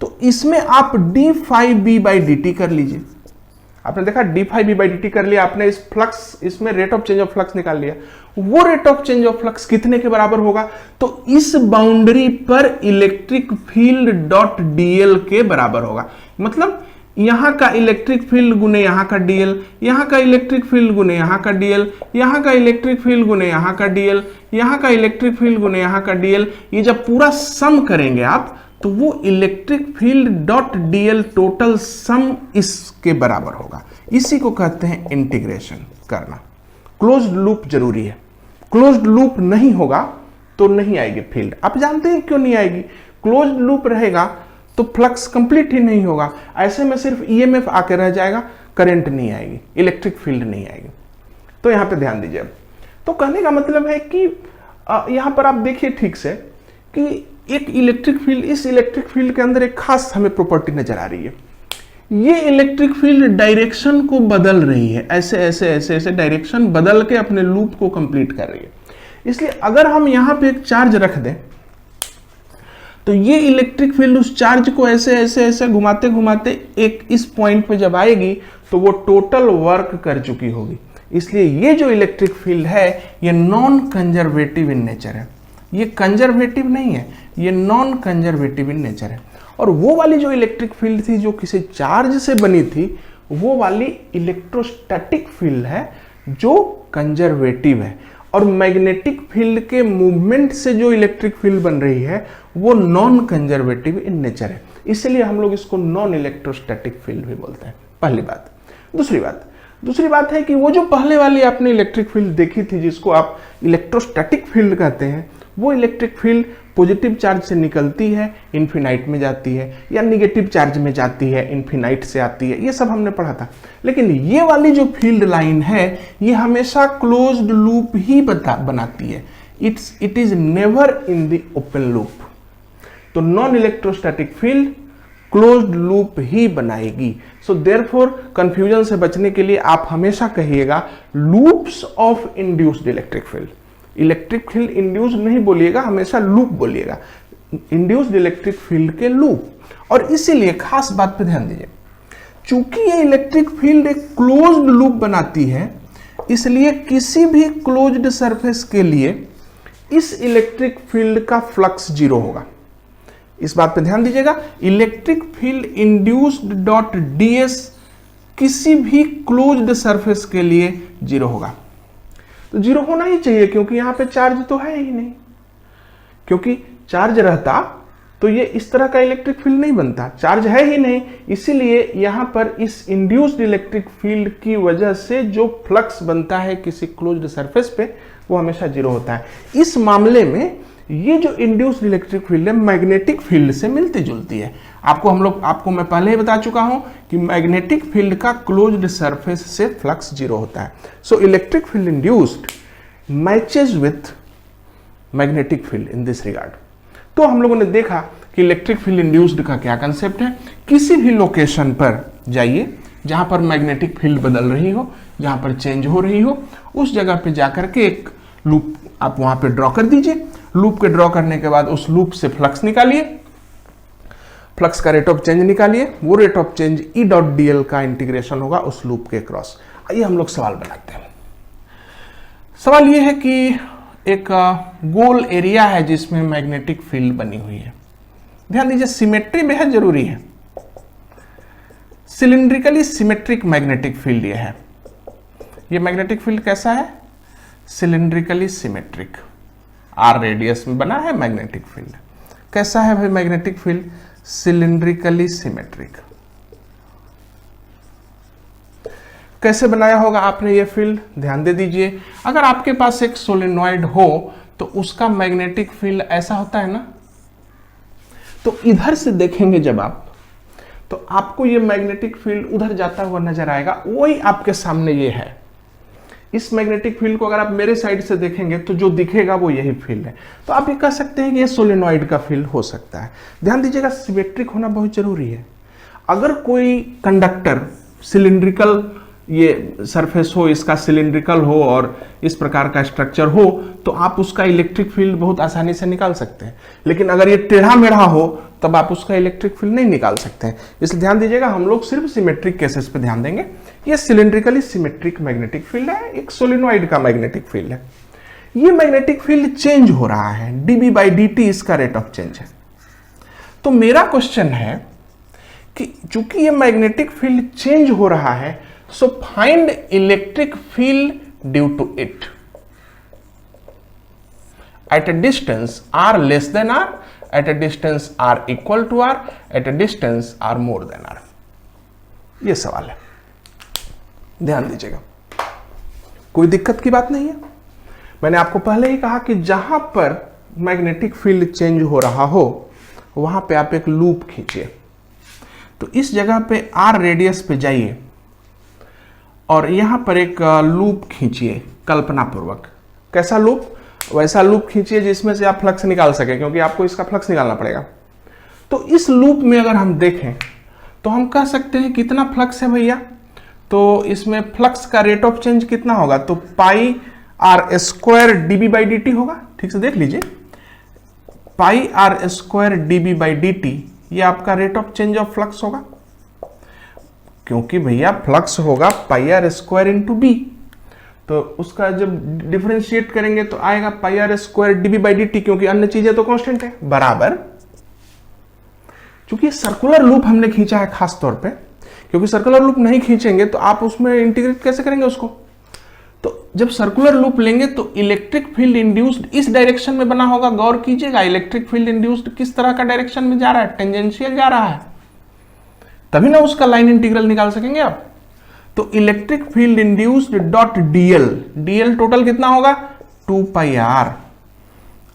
तो इसमें आप d phi B by d t कर लीजिए। आपने देखा d phi B by d t कर लिया, आपने इस फ्लक्स, इसमें rate of change of flux निकाल लिया। वो rate of change of flux कितने के बराबर होगा? तो इस बाउंड्री पर इलेक्ट्रिक फील्ड डॉट डीएल के बराबर होगा। मतलब यहां का इलेक्ट्रिक फील्ड गुने यहां का डीएल, यहां का इलेक्ट्रिक फील्ड गुने यहां का डीएल, यहां का इलेक्ट्रिक फील्ड गुने यहां का डीएल, यहां का इलेक्ट्रिक फील्ड गुने यहां का डीएल। ये जब पूरा सम करेंगे आप तो वो electric field dot DL total sum इसके बराबर होगा। इसी को कहते हैं इंटीग्रेशन करना। क्लोज्ड लूप जरूरी है, क्लोज्ड लूप नहीं होगा तो नहीं आएगी फील्ड। आप जानते हैं क्यों नहीं आएगी? क्लोज्ड लूप रहेगा तो फ्लक्स कंप्लीट ही नहीं होगा, ऐसे में सिर्फ ईएमएफ आके रह जाएगा, करंट नहीं आएगी, इलेक्ट्रिक फील्ड नहीं आएगी। तो यहां पे ध्यान दीजिए। तो कहने का मतलब है कि यहां पर आप देखिए ठीक से कि एक इलेक्ट्रिक फील्ड, इस इलेक्ट्रिक फील्ड के अंदर एक खास हमें प्रॉपर्टी नजर आ रही है। ये इलेक्ट्रिक फील्ड डायरेक्शन को बदल रही है, ऐसे ऐसे ऐसे ऐसे डायरेक्शन बदल के अपने लूप को कंप्लीट कर रही है। इसलिए अगर हम यहां पे एक चार्ज रख दें तो ये इलेक्ट्रिक फील्ड उस चार्ज को ऐसे ऐसे ऐसे घुमाते घुमाते एक इस पॉइंट पे जब आएगी तो वो टोटल वर्क कर चुकी होगी। इसलिए ये जो इलेक्ट्रिक फील्ड है ये नॉन कंजर्वेटिव इन नेचर है, ये कंजर्वेटिव नहीं है, ये नॉन कंजर्वेटिव इन नेचर है। और वो वाली जो इलेक्ट्रिक फील्ड थी जो किसी चार्ज से बनी थी, वो वाली इलेक्ट्रोस्टैटिक फील्ड है जो कंजर्वेटिव है। और मैग्नेटिक फील्ड के मूवमेंट से जो इलेक्ट्रिक फील्ड बन रही है वो नॉन कंजर्वेटिव इन नेचर है, इसलिए हम लोग इसको नॉन इलेक्ट्रोस्टैटिक फील्ड भी बोलते हैं। पहली बात। दूसरी बात है कि वो जो पहले वाली आपने इलेक्ट्रिक फील्ड देखी थी जिसको आप इलेक्ट्रोस्टैटिक फील्ड कहते हैं, वो इलेक्ट्रिक फील्ड पॉजिटिव चार्ज से निकलती है, इन्फिनाइट में जाती है, या निगेटिव चार्ज में जाती है, इन्फिनाइट से आती है, ये सब हमने पढ़ा था। लेकिन ये वाली जो फील्ड लाइन है ये हमेशा क्लोज्ड लूप ही बनाती है, it is never in the open loop. तो non electrostatic field closed loop ही बनाएगी। सो देयरफॉर कंफ्यूजन से बचने के लिए आप हमेशा कहिएगा loops of induced electric field. Electric field induced नहीं बोलिएगा, हमेशा लूप बोलिएगा, इंड्यूस्ड इलेक्ट्रिक फील्ड के लूप। और इसीलिए खास बात पे ध्यान दीजिए, चूंकि ये इलेक्ट्रिक फील्ड एक क्लोज्ड लूप बनाती है, इसलिए किसी भी क्लोज्ड सरफेस के लिए इस इलेक्ट्रिक फील्ड का फ्लक्स जीरो होगा। इस बात पे ध्यान दीजिएगा, electric field induced dot ds किसी भी क्लोज्ड सरफेस के लिए जीरो होगा। तो जीरो होना ही चाहिए क्योंकि यहां पे चार्ज तो है ही नहीं, क्योंकि चार्ज रहता तो ये इस तरह का इलेक्ट्रिक फील्ड नहीं बनता, चार्ज है ही नहीं। इसीलिए यहां पर इस इंड्यूस्ड इलेक्ट्रिक फील्ड की वजह से जो फ्लक्स बनता है किसी क्लोज्ड सरफेस पे वो हमेशा जीरो होता है। इस मामले में ये जो इंड्यूस्ड इलेक्ट्रिक फील्ड है मैग्नेटिक फील्ड से मिलती जुलती है। आपको मैं पहले ही बता चुका हूं कि मैग्नेटिक फील्ड का क्लोज्ड सरफेस से फ्लक्स जीरो होता है। So electric field induced matches with magnetic field in this regard. तो हम लोगों ने देखा कि इलेक्ट्रिक फील्ड इंड्यूस्ड का क्या कंसेप्ट है। किसी भी लोकेशन पर जाइए जहां पर मैग्नेटिक फील्ड बदल रही हो, जहां पर चेंज हो रही हो, उस जगह पे जाकर के एक लूप आप वहां पे ड्रॉ कर दीजिए। लूप के ड्रॉ करने के बाद उस लूप से फ्लक्स निकालिए, फ्लक्स का रेट ऑफ चेंज निकालिए, वो rate of change E dot dl का इंटीग्रेशन होगा उस लूप के क्रॉस। आइए हम लोग सवाल बनाते हैं। सवाल ये है कि एक गोल एरिया है जिसमें मैग्नेटिक फील्ड बनी हुई है। ध्यान दीजिए, सिमेट्री बेहद जरूरी है। सिलिंड्रिकली सिमेट्रिक मैग्नेटिक फील्ड ये है। ये मैग्नेटिक फील्ड कैसा है? सिलिंड्रिकली सिमेट्रिक, आर रेडियस में बना है मैग्नेटिक फील्ड। कैसा है भाई मैग्नेटिक फील्ड? Cylindrically symmetric. कैसे बनाया होगा आपने ये फील्ड? ध्यान दे दीजिए, अगर आपके पास एक सोलेनॉइड हो तो उसका मैग्नेटिक फील्ड ऐसा होता है ना, तो इधर से देखेंगे जब आप, तो आपको ये मैग्नेटिक फील्ड उधर जाता हुआ नजर आएगा। वही आपके सामने ये है। इस मैग्नेटिक फील्ड को अगर आप मेरे साइड से देखेंगे तो जो दिखेगा वो यही फील्ड है। तो आप ये कह सकते हैं कि ये सोलेनॉइड का फील्ड हो सकता है। ध्यान दीजिएगा, सिमेट्रिक होना बहुत जरूरी है। अगर कोई कंडक्टर सिलिंड्रिकल ये सरफेस हो, इसका सिलिंड्रिकल हो और इस प्रकार का स्ट्रक्चर हो, तो आप उसका इलेक्ट्रिक फील्ड बहुत आसानी से निकाल सकते हैं। लेकिन अगर ये टेढ़ा मेढ़ा हो तब आप उसका इलेक्ट्रिक फील्ड नहीं निकाल सकते हैं। इसलिए ध्यान दीजिएगा, हम लोग सिर्फ सिमेट्रिक केसेस पे ध्यान देंगे। ये सिलिंड्रिकली सिमेट्रिक मैग्नेटिक फील्ड है, एक सोलेनॉइड का मैग्नेटिक फील्ड है। ये मैग्नेटिक फील्ड चेंज हो रहा है, dB/dt इसका रेट ऑफ चेंज है। तो मेरा क्वेश्चन है कि चूंकि ये मैग्नेटिक फील्ड चेंज हो रहा है, so find electric field due to it at a distance r less than r, at a distance r equal to r, at a distance r more than r। ये सवाल है, ध्यान दीजिएगा, कोई दिक्कत की बात नहीं है। मैंने आपको पहले ही कहा कि जहां पर मैग्नेटिक फील्ड चेंज हो रहा हो वहां पे आप एक लूप खींचिए। तो इस जगह पे r रेडियस पे जाइए और यहां पर एक लूप खींचिए कल्पनापूर्वक। कैसा लूप? वैसा लूप खींचिए जिसमें से आप फ्लक्स निकाल सके, क्योंकि आपको इसका फ्लक्स निकालना पड़ेगा। तो इस लूप में अगर हम देखें तो हम कह सकते हैं कितना फ्लक्स है भैया? तो इसमें फ्लक्स का रेट ऑफ चेंज कितना होगा? तो πr² dB/dt होगा। ठीक से देख लीजिए, pi r square dB by dt, ये आपका rate of change of flux होगा, क्योंकि भैया फ्लक्स होगा pi r square into B, तो उसका जब डिफरेंशिएट करेंगे तो आएगा pi r square dB by dt, क्योंकि अन्य चीजें तो कांस्टेंट है, बराबर, क्योंकि सर्कुलर लूप हमने खींचा है खास तौर पे, क्योंकि सर्कुलर लूप नहीं खींचेंगे तो आप उसमें इंटीग्रेट कैसे करेंगे उसको। तो जब सर्कुलर लूप लेंगे तो इलेक्ट्रिक फील्ड इंड्यूस्ड इस डायरेक्शन में बना होगा, गौर कीजिएगा, इलेक्ट्रिक फील्ड इंड्यूस्ड किस तरह का डायरेक्शन में जा रहा है, टेंजेंशियल जा रहा है, तभी ना उसका लाइन इंटीग्रल निकाल सकेंगे आप। तो electric field induced dot DL, DL total कितना होगा 2 पाई आर।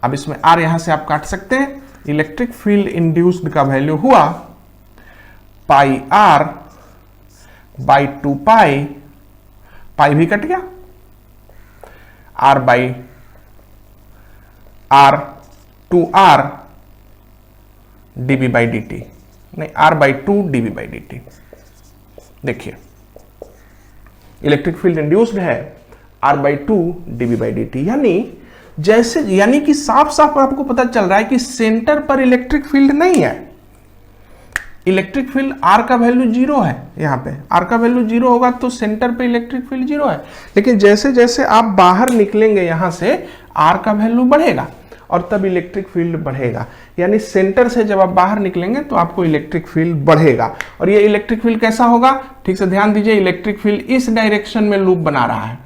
अब इसमें आर यहां से आप काट सकते हैं, इलेक्ट्रिक फील्ड इंड्यूस्ड का वैल्यू हुआ पाई आर बाई 2 पाई, पाई भी कट गया, r by r 2r dB by dt, नहीं r by 2 dB by dt। देखिए इलेक्ट्रिक फील्ड इंड्यूस्ड है r by 2 dB by dt, यानी कि साफ साफ आपको पता चल रहा है कि सेंटर पर इलेक्ट्रिक फील्ड नहीं है, इलेक्ट्रिक फील्ड r का वैल्यू 0 है, यहाँ पे r का वैल्यू 0 होगा तो सेंटर पे इलेक्ट्रिक फील्ड 0 है, लेकिन जैसे जैसे आप बाहर निकलेंगे यहां से r का वैल्यू बढ़ेगा और तब इलेक्ट्रिक फील्ड बढ़ेगा, यानी सेंटर से जब आप बाहर निकलेंगे तो आपको इलेक्ट्रिक फील्ड बढ़ेगा। और ये इलेक्ट्रिक फील्ड कैसा होगा, ठीक से ध्यान दीजिए, इलेक्ट्रिक फील्ड इस डायरेक्शन में लूप बना रहा है,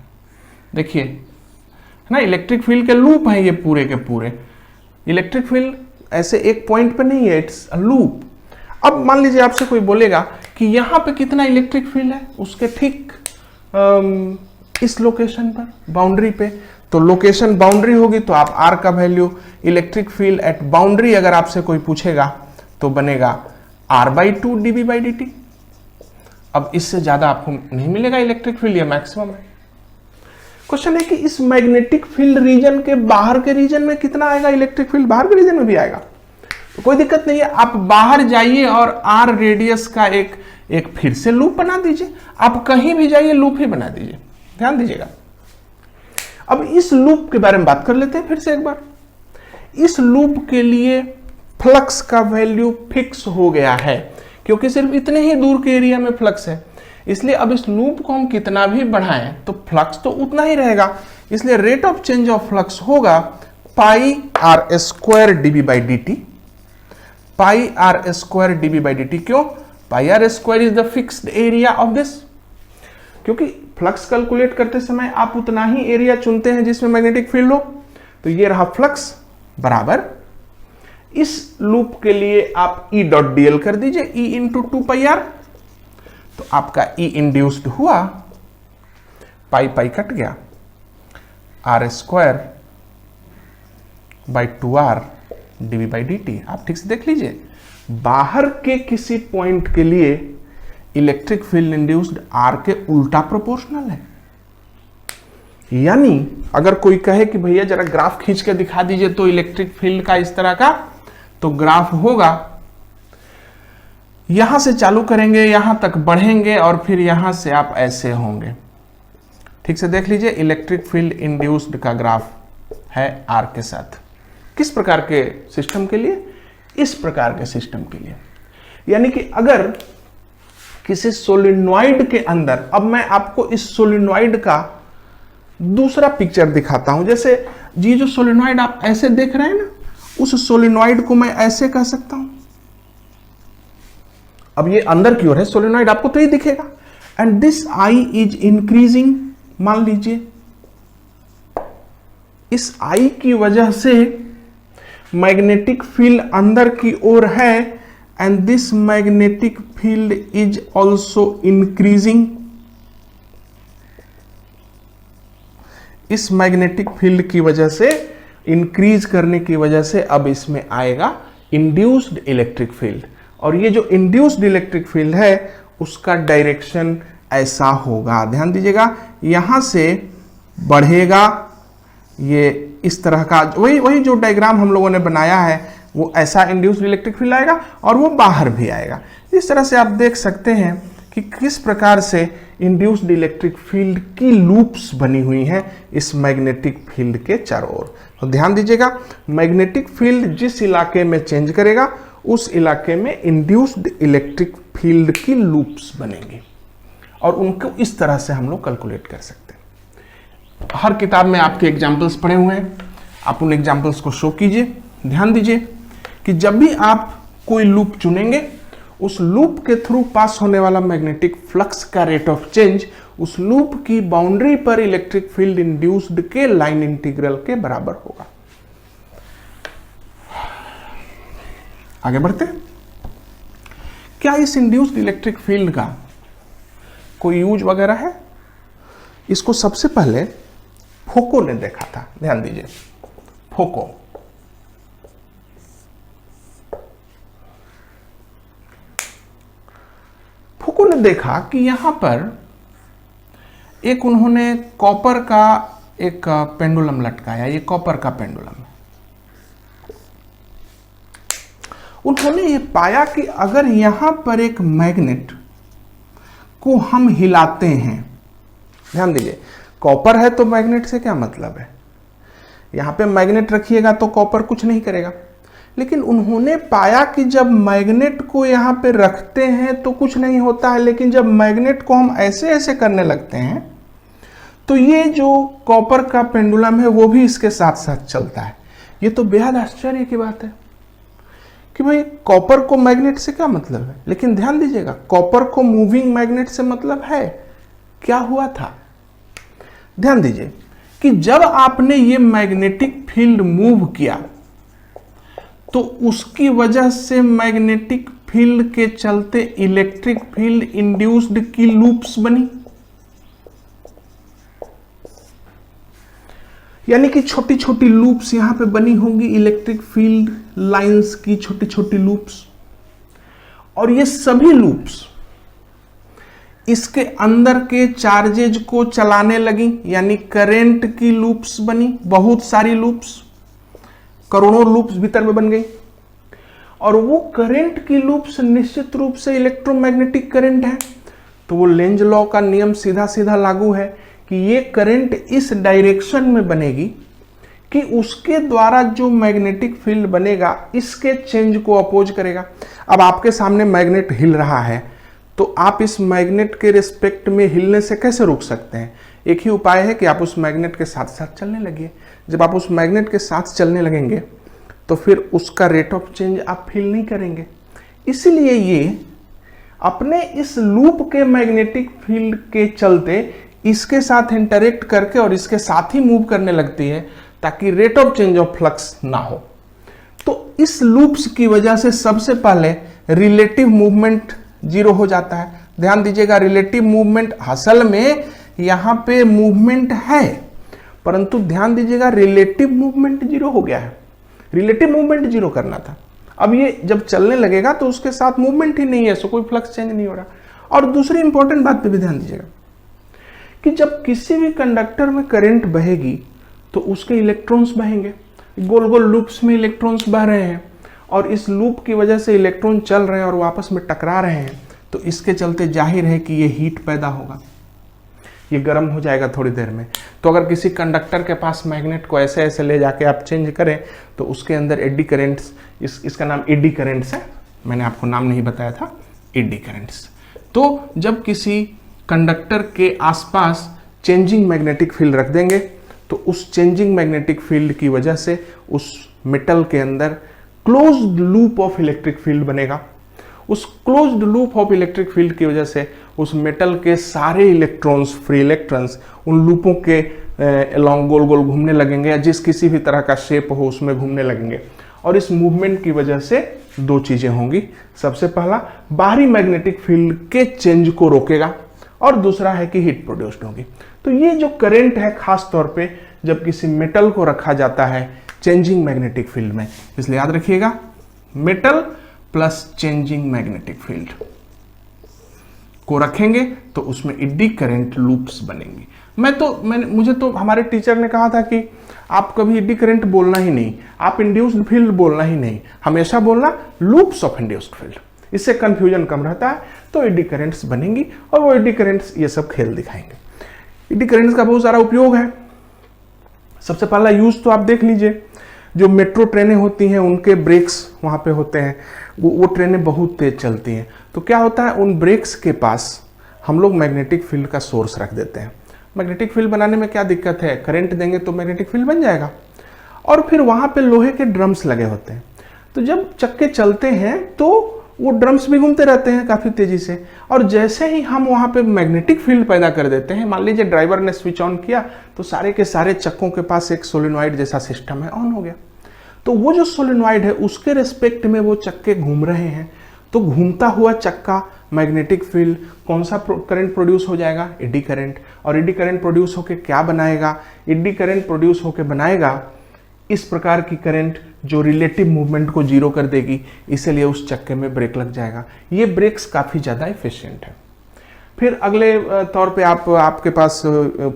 देखिए है ना, इलेक्ट्रिक फील्ड के लूप है ये पूरे के पूरे, इलेक्ट्रिक फील्ड ऐसे एक पॉइंट पे नहीं है, इट्स अ लूप। अब मान लीजिए आपसे कोई बोलेगा कि यहां पे कितना इलेक्ट्रिक फील्ड है, उसके ठीक इस लोकेशन पर बाउंड्री पे, तो लोकेशन बाउंड्री होगी तो आप आर का value, electric field at boundary अगर आपसे कोई पूछेगा तो बनेगा r by 2 dB by dt। अब इससे ज्यादा आपको नहीं मिलेगा इलेक्ट्रिक फील्ड, ये मैक्सिमम है। क्वेश्चन है कि इस मैग्नेटिक फील्ड रीजन के बाहर के रीजन में कितना आएगा इलेक्ट्रिक फील्ड, बाहर के रीजन में भी आएगा, तो कोई दिक्कत नहीं है, आप बाहर जाइए और आर रेडियस का एक फिर से लूप बना दीजिए, आप कहीं भी जाइए लूप ही बना दीजिए, ध्यान दीजिएगा। अब इस लूप के बारे में बात कर लेते हैं फिर से एक बार। इस लूप के लिए फ्लक्स का वैल्यू फिक्स हो गया है, क्योंकि सिर्फ इतने ही दूर के एरिया में फ्लक्स है, इसलिए अब इस लूप को हम कितना भी बढ़ाएं तो फ्लक्स तो उतना ही रहेगा, इसलिए rate of change of flux होगा pi r square dB by dt, pi r square dB by dt। क्यों, pi r square is the fixed area of this, क्योंकि फ्लक्स कैलकुलेट करते समय आप उतना ही एरिया चुनते हैं जिसमें मैग्नेटिक फील्ड हो, तो ये रहा फ्लक्स बराबर, इस लूप के लिए आप E डॉट डी एल कर दीजिए, E इंटू 2 पाई आर, तो आपका E इंड्यूस्ड हुआ, पाई पाई कट गया, r square by 2r dB by dt। आप ठीक से देख लीजिए, बाहर के किसी पॉइंट के लिए इलेक्ट्रिक फील्ड इंड्यूस्ड r के उल्टा प्रोपोर्शनल है, यानी अगर कोई कहे कि भैया जरा ग्राफ खींच के दिखा दीजिए तो इलेक्ट्रिक फील्ड का इस तरह का, तो ग्राफ होगा, यहां से चालू करेंगे, यहां तक बढ़ेंगे और फिर यहां से आप ऐसे होंगे, ठीक से देख लीजिए, इलेक्ट्रिक फील्ड इंड्यूस्ड का ग्राफ है r के साथ। किस प्रकार के सिस्टम के लिए, इस प्रकार के सिस्टम के लिए, यानी कि अगर किसी सोलिनॉइड के अंदर, अब मैं आपको इस सोलिनॉइड का दूसरा पिक्चर दिखाता हूं, जैसे ये जो सोलिनॉइड आप ऐसे देख रहे हैं ना, उस सोलिनॉइड को मैं ऐसे कह सकता हूं, अब ये अंदर की ओर है सोलिनॉइड, आपको तो ये दिखेगा, and this I is increasing, मान लीजिए इस आई की वजह से मैग्नेटिक फील्ड अंदर की ओर है, and this magnetic field is also increasing, इस मैग्नेटिक फील्ड की वजह से, इंक्रीज करने की वजह से अब इसमें आएगा इंड्यूस्ड इलेक्ट्रिक फील्ड, और ये जो इंड्यूस्ड इलेक्ट्रिक फील्ड है उसका डायरेक्शन ऐसा होगा, ध्यान दीजिएगा, यहां से बढ़ेगा, ये इस तरह का, वही जो डायग्राम हम लोगों ने बनाया है वो ऐसा इंड्यूस्ड इलेक्ट्रिक फील्ड आएगा और वो बाहर भी आएगा। इस तरह से आप देख सकते हैं कि किस प्रकार से इंड्यूस्ड इलेक्ट्रिक फील्ड की लूप्स बनी हुई हैं इस मैग्नेटिक फील्ड के चारों ओर। तो ध्यान दीजिएगा, मैग्नेटिक फील्ड जिस इलाके में चेंज करेगा उस इलाके में इंड्यूस्ड इलेक्ट्रिक फील्ड की लूप्स बनेंगी और उनको इस तरह से हम लोग कैलकुलेट कर सकते हैं। हर किताब में आपके एग्जाम्पल्स पड़े हुए हैं, आप उन एग्जाम्पल्स को शो कीजिए। ध्यान दीजिए कि जब भी आप कोई लूप चुनेंगे उस लूप के थ्रू पास होने वाला मैग्नेटिक फ्लक्स का रेट ऑफ चेंज उस लूप की बाउंड्री पर इलेक्ट्रिक फील्ड इंड्यूस्ड के लाइन इंटीग्रल के बराबर होगा। आगे बढ़ते हैं। क्या इस इंड्यूस्ड इलेक्ट्रिक फील्ड का कोई यूज वगैरह है? इसको सबसे पहले फोको ने देखा था। ध्यान दीजिए, फोको ने देखा कि यहां पर एक उन्होंने कॉपर का एक पेंडुलम लटकाया। ये कॉपर का पेंडुलम है। उन्होंने ये पाया कि अगर यहां पर एक मैग्नेट को हम हिलाते हैं, ध्यान दीजिए, कॉपर है तो मैग्नेट से क्या मतलब है? यहां पे मैग्नेट रखिएगा तो कॉपर कुछ नहीं करेगा, लेकिन उन्होंने पाया कि जब मैग्नेट को यहां पे रखते हैं तो कुछ नहीं होता है, लेकिन जब मैग्नेट को हम ऐसे ऐसे करने लगते हैं तो ये जो कॉपर का पेंडुलम है वो भी इसके साथ साथ चलता है। ये तो बेहद आश्चर्य की बात है कि भाई कॉपर को मैग्नेट से क्या मतलब है, लेकिन ध्यान दीजिएगा कॉपर को मूविंग मैग्नेट से मतलब है। क्या हुआ था? ध्यान दीजिए कि जब आपने ये मैग्नेटिक फील्ड मूव किया तो उसकी वजह से मैग्नेटिक फील्ड के चलते इलेक्ट्रिक फील्ड इंड्यूस्ड की लूप्स बनी, यानी कि छोटी छोटी लूप्स यहां पे बनी होंगी, इलेक्ट्रिक फील्ड लाइंस की छोटी छोटी लूप्स। और ये सभी लूप्स इसके अंदर के चार्जेज को चलाने लगी, यानी करंट की लूप्स बनी, बहुत सारी लूप्स, करोड़ों लूप्स भीतर में बन गई। और वो करंट की लूप्स निश्चित रूप से इलेक्ट्रोमैग्नेटिक करंट है, तो वो लेंज लॉ का नियम सीधा सीधा लागू है कि ये करंट इस डायरेक्शन में बनेगी कि उसके द्वारा जो मैग्नेटिक फील्ड बनेगा इसके चेंज को अपोज करेगा। अब आपके सामने मैग्नेट हिल रहा है तो आप इस मैग्नेट के रिस्पेक्ट में हिलने से कैसे रोक सकते हैं? एक ही उपाय है कि आप उस मैग्नेट के साथ साथ चलने लगिए। जब आप उस मैग्नेट के साथ चलने लगेंगे तो फिर उसका रेट ऑफ चेंज आप फील नहीं करेंगे। इसलिए ये अपने इस लूप के मैग्नेटिक फील्ड के चलते इसके साथ इंटरेक्ट करके और इसके साथ ही मूव करने लगती है ताकि rate of change of flux ना हो। तो इस लूप्स की वजह से सबसे पहले रिलेटिव मूवमेंट जीरो हो जाता है। ध्यान दीजिएगा, रिलेटिव मूवमेंट असल में यहां पे मूवमेंट है, परंतु ध्यान दीजिएगा रिलेटिव मूवमेंट जीरो हो गया है। रिलेटिव मूवमेंट जीरो करना था, अब ये जब चलने लगेगा तो उसके साथ मूवमेंट ही नहीं है, सो कोई फ्लक्स चेंज नहीं हो रहा। और दूसरी इंपॉर्टेंट बात पे भी ध्यान दीजिएगा कि जब किसी भी कंडक्टर में करंट बहेगी तो उसके इलेक्ट्रॉन्स बहेंगे, गोल गोल लूप्स में इलेक्ट्रॉन्स बह रहे हैं और इस लूप की वजह से इलेक्ट्रॉन चल रहे हैं और वो आपस में टकरा रहे हैं, तो इसके चलते जाहिर है कि ये हीट पैदा होगा, ये गर्म हो जाएगा थोड़ी देर में। तो अगर किसी कंडक्टर के पास मैग्नेट को ऐसे ऐसे ले जाके आप चेंज करें तो उसके अंदर एडी करेंट्स, इसका नाम एडी करेंट्स है, मैंने आपको नाम नहीं बताया था, एडी करेंट्स। तो जब किसी कंडक्टर के आसपास चेंजिंग मैग्नेटिक फील्ड रख देंगे तो उस चेंजिंग मैग्नेटिक फील्ड की वजह से उस मेटल के अंदर closed loop of electric field बनेगा। उस closed loop of electric field की वजह से उस मेटल के सारे इलेक्ट्रॉन्स, फ्री इलेक्ट्रॉन्स उन लूपों के अलॉन्ग गोल गोल घूमने लगेंगे या जिस किसी भी तरह का शेप हो उसमें घूमने लगेंगे। और इस मूवमेंट की वजह से दो चीजें होंगी, सबसे पहला बाहरी मैग्नेटिक फील्ड के चेंज को रोकेगा और दूसरा है कि हीट प्रोड्यूस्ड होगी। तो ये जो करंट है खास तौर पे जब किसी मेटल को रखा जाता है चेंजिंग मैग्नेटिक फील्ड में, इसलिए याद रखिएगा metal plus changing magnetic field को रखेंगे तो उसमें एडी करंट लूप्स बनेंगी। मुझे तो हमारे टीचर ने कहा था कि आप कभी एडी करंट बोलना ही नहीं, आप इंड्यूस्ड फील्ड बोलना ही नहीं, हमेशा बोलना लूप्स ऑफ इंड्यूस्ड फील्ड, इससे कंफ्यूजन कम रहता है। तो एडी करंट्स बनेंगी और वो एडी करंट्स ये सब खेल दिखाएंगे। एडी करंट्स का बहुत सारा उपयोग है। सबसे पहला यूज तो आप देख लीजिए, जो मेट्रो ट्रेनें होती हैं उनके ब्रेक्स वहाँ पे होते हैं, वो ट्रेनें बहुत तेज चलती हैं, तो क्या होता है उन ब्रेक्स के पास हम लोग मैग्नेटिक फील्ड का सोर्स रख देते हैं। मैग्नेटिक फील्ड बनाने में क्या दिक्कत है, करंट देंगे तो मैग्नेटिक फील्ड बन जाएगा। और फिर वहाँ पे लोहे के ड्रम्स लगे होते हैं, तो जब चक्के चलते हैं तो वो ड्रम्स भी घूमते रहते हैं काफ़ी तेज़ी से, और जैसे ही हम वहाँ पे मैग्नेटिक फील्ड पैदा कर देते हैं, मान लीजिए ड्राइवर ने स्विच ऑन किया तो सारे के सारे चक्कों के पास एक सोलेनॉइड जैसा सिस्टम है, ऑन हो गया। तो वो जो सोलेनॉइड है उसके रिस्पेक्ट में वो चक्के घूम रहे हैं, तो घूमता हुआ चक्का मैग्नेटिक फील्ड कौन सा करंट प्रोड्यूस हो जाएगा, एडी करंट। और एडी करंट प्रोड्यूस होकर क्या बनाएगा, एडी करंट प्रोड्यूस होकर बनाएगा इस प्रकार की करंट जो रिलेटिव मूवमेंट को जीरो कर देगी, इसीलिए उस चक्के में ब्रेक लग जाएगा। ये ब्रेक्स काफ़ी ज़्यादा एफिशिएंट है। फिर अगले तौर पे आपके पास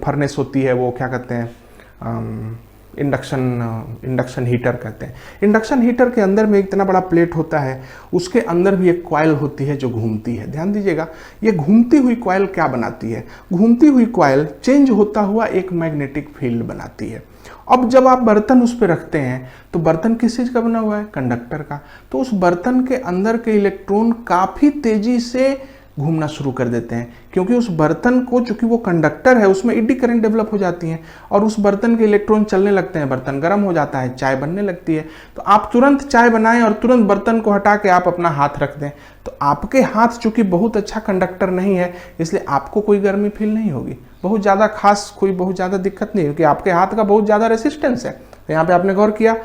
फर्नेस होती है, वो क्या कहते हैं, इंडक्शन हीटर कहते हैं। इंडक्शन हीटर के अंदर में इतना बड़ा प्लेट होता है, उसके अंदर भी एक कॉइल होती है जो घूमती है। ध्यान दीजिएगा, ये घूमती हुई कॉइल क्या बनाती है, घूमती हुई कॉइल चेंज होता हुआ एक मैग्नेटिक फील्ड बनाती है। अब जब आप बर्तन उस पर रखते हैं तो बर्तन किस चीज़ का बना हुआ है, कंडक्टर का, तो उस बर्तन के अंदर के इलेक्ट्रॉन काफ़ी तेज़ी से घूमना शुरू कर देते हैं, क्योंकि उस बर्तन को, चूंकि वो कंडक्टर है, उसमें एडी करंट डेवलप हो जाती है और उस बर्तन के इलेक्ट्रॉन चलने लगते हैं, बर्तन गर्म हो जाता है, चाय बनने लगती है। तो आप तुरंत चाय बनाएं और तुरंत बर्तन को हटा के आप अपना हाथ रख दें, तो आपके हाथ चूंकि बहुत अच्छा कंडक्टर नहीं है, इसलिए आपको कोई गर्मी फील नहीं होगी, बहुत ज़्यादा खास कोई बहुत ज़्यादा दिक्कत नहीं, क्योंकि आपके हाथ का बहुत ज़्यादा रेसिस्टेंस है। तो यहाँ पे आपने गौर किया,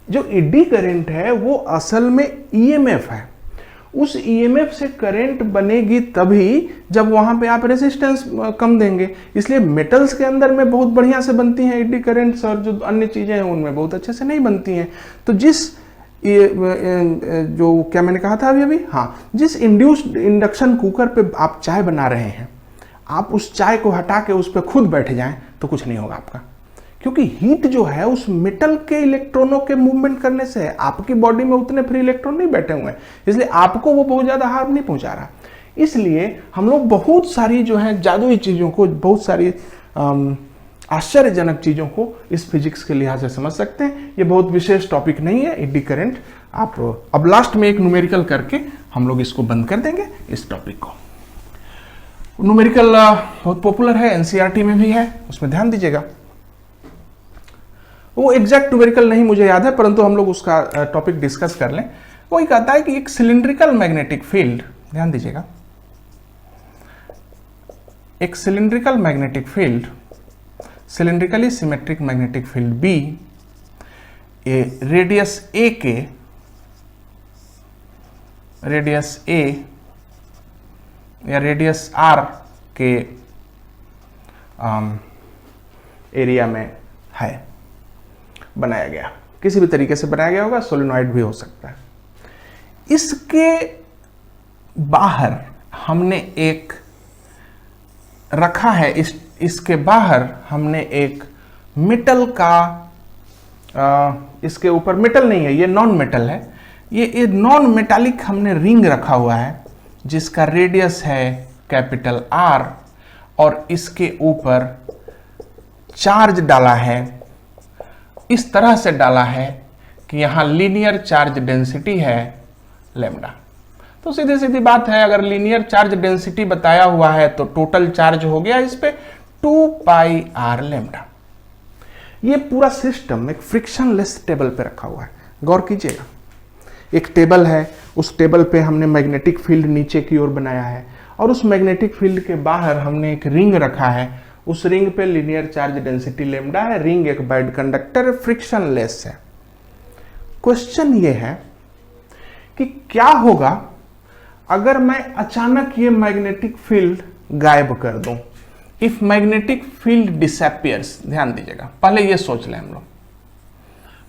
जो एडी करंट है वो असल में ईएमएफ है। उस ईएमएफ से करंट बनेगी तभी जब वहां पे आप रेजिस्टेंस कम देंगे, इसलिए मेटल्स के अंदर में बहुत बढ़िया से बनती हैं एडी करंट्स, और जो अन्य चीजें हैं उनमें बहुत अच्छे से नहीं बनती हैं। तो जिस जो क्या मैंने कहा था अभी हाँ, जिस इंड्यूस्ड इंडक्शन कुकर पे आप चाय बना रहे हैं, आप उस चाय को हटा के उस पर खुद बैठ जाएं तो कुछ नहीं होगा आपका, क्योंकि हीट जो है उस मेटल के इलेक्ट्रॉनों के मूवमेंट करने से है। आपकी बॉडी में उतने फ्री इलेक्ट्रॉन नहीं बैठे हुए हैं, इसलिए आपको वो बहुत ज़्यादा हार्म नहीं पहुंचा रहा। इसलिए हम लोग बहुत सारी जो है जादुई चीज़ों को, बहुत सारी आश्चर्यजनक चीज़ों को इस फिजिक्स के लिहाज से समझ सकते हैं। ये बहुत विशेष टॉपिक नहीं है एडी करंट। आप अब लास्ट में एक न्यूमेरिकल करके हम लोग इसको बंद कर देंगे इस टॉपिक को। न्यूमेरिकल बहुत पॉपुलर है, एनसीईआरटी में भी है, उसमें ध्यान दीजिएगा। वो एग्जैक्ट न्यूमेरिकल नहीं मुझे याद है, परंतु हम लोग उसका टॉपिक डिस्कस कर लें। वो ये कहता है कि एक सिलिंड्रिकल मैग्नेटिक फील्ड, ध्यान दीजिएगा, एक cylindrical magnetic field, cylindrically symmetric magnetic field B, radius a के, रेडियस ए या रेडियस आर के एरिया में है, बनाया गया, किसी भी तरीके से बनाया गया होगा, सोलेनॉइड भी हो सकता है। इसके बाहर हमने एक रखा है, इसके बाहर हमने एक मेटल का, इसके ऊपर मेटल नहीं है, ये नॉन मेटल है, ये नॉन मेटालिक हमने रिंग रखा हुआ है जिसका रेडियस है कैपिटल आर, और इसके ऊपर चार्ज डाला है, इस तरह से डाला है कि यहां लीनियर चार्ज डेंसिटी है लैम्डा। तो सीधी सीधी बात है, अगर लीनियर चार्ज डेंसिटी बताया हुआ है तो टोटल चार्ज हो गया इस पे 2 पाई आर लैम्डा। ये पूरा सिस्टम एक फ्रिक्शनलेस टेबल पे रखा हुआ है। गौर कीजिएगा, एक टेबल है, उस टेबल पे हमने मैग्नेटिक फील्ड नीचे की ओर बनाया है, और उस मैग्नेटिक फील्ड के बाहर हमने एक रिंग रखा है, उस रिंग पे लीनियर चार्ज डेंसिटी लैम्डा है, रिंग एक बैड कंडक्टर, फ्रिक्शनलेस है। क्वेश्चन ये है कि क्या होगा अगर मैं अचानक ये मैग्नेटिक फील्ड गायब कर दूं, इफ मैग्नेटिक फील्ड डिसअपियर्स। ध्यान दीजिएगा, पहले ये सोच लें हम लोग,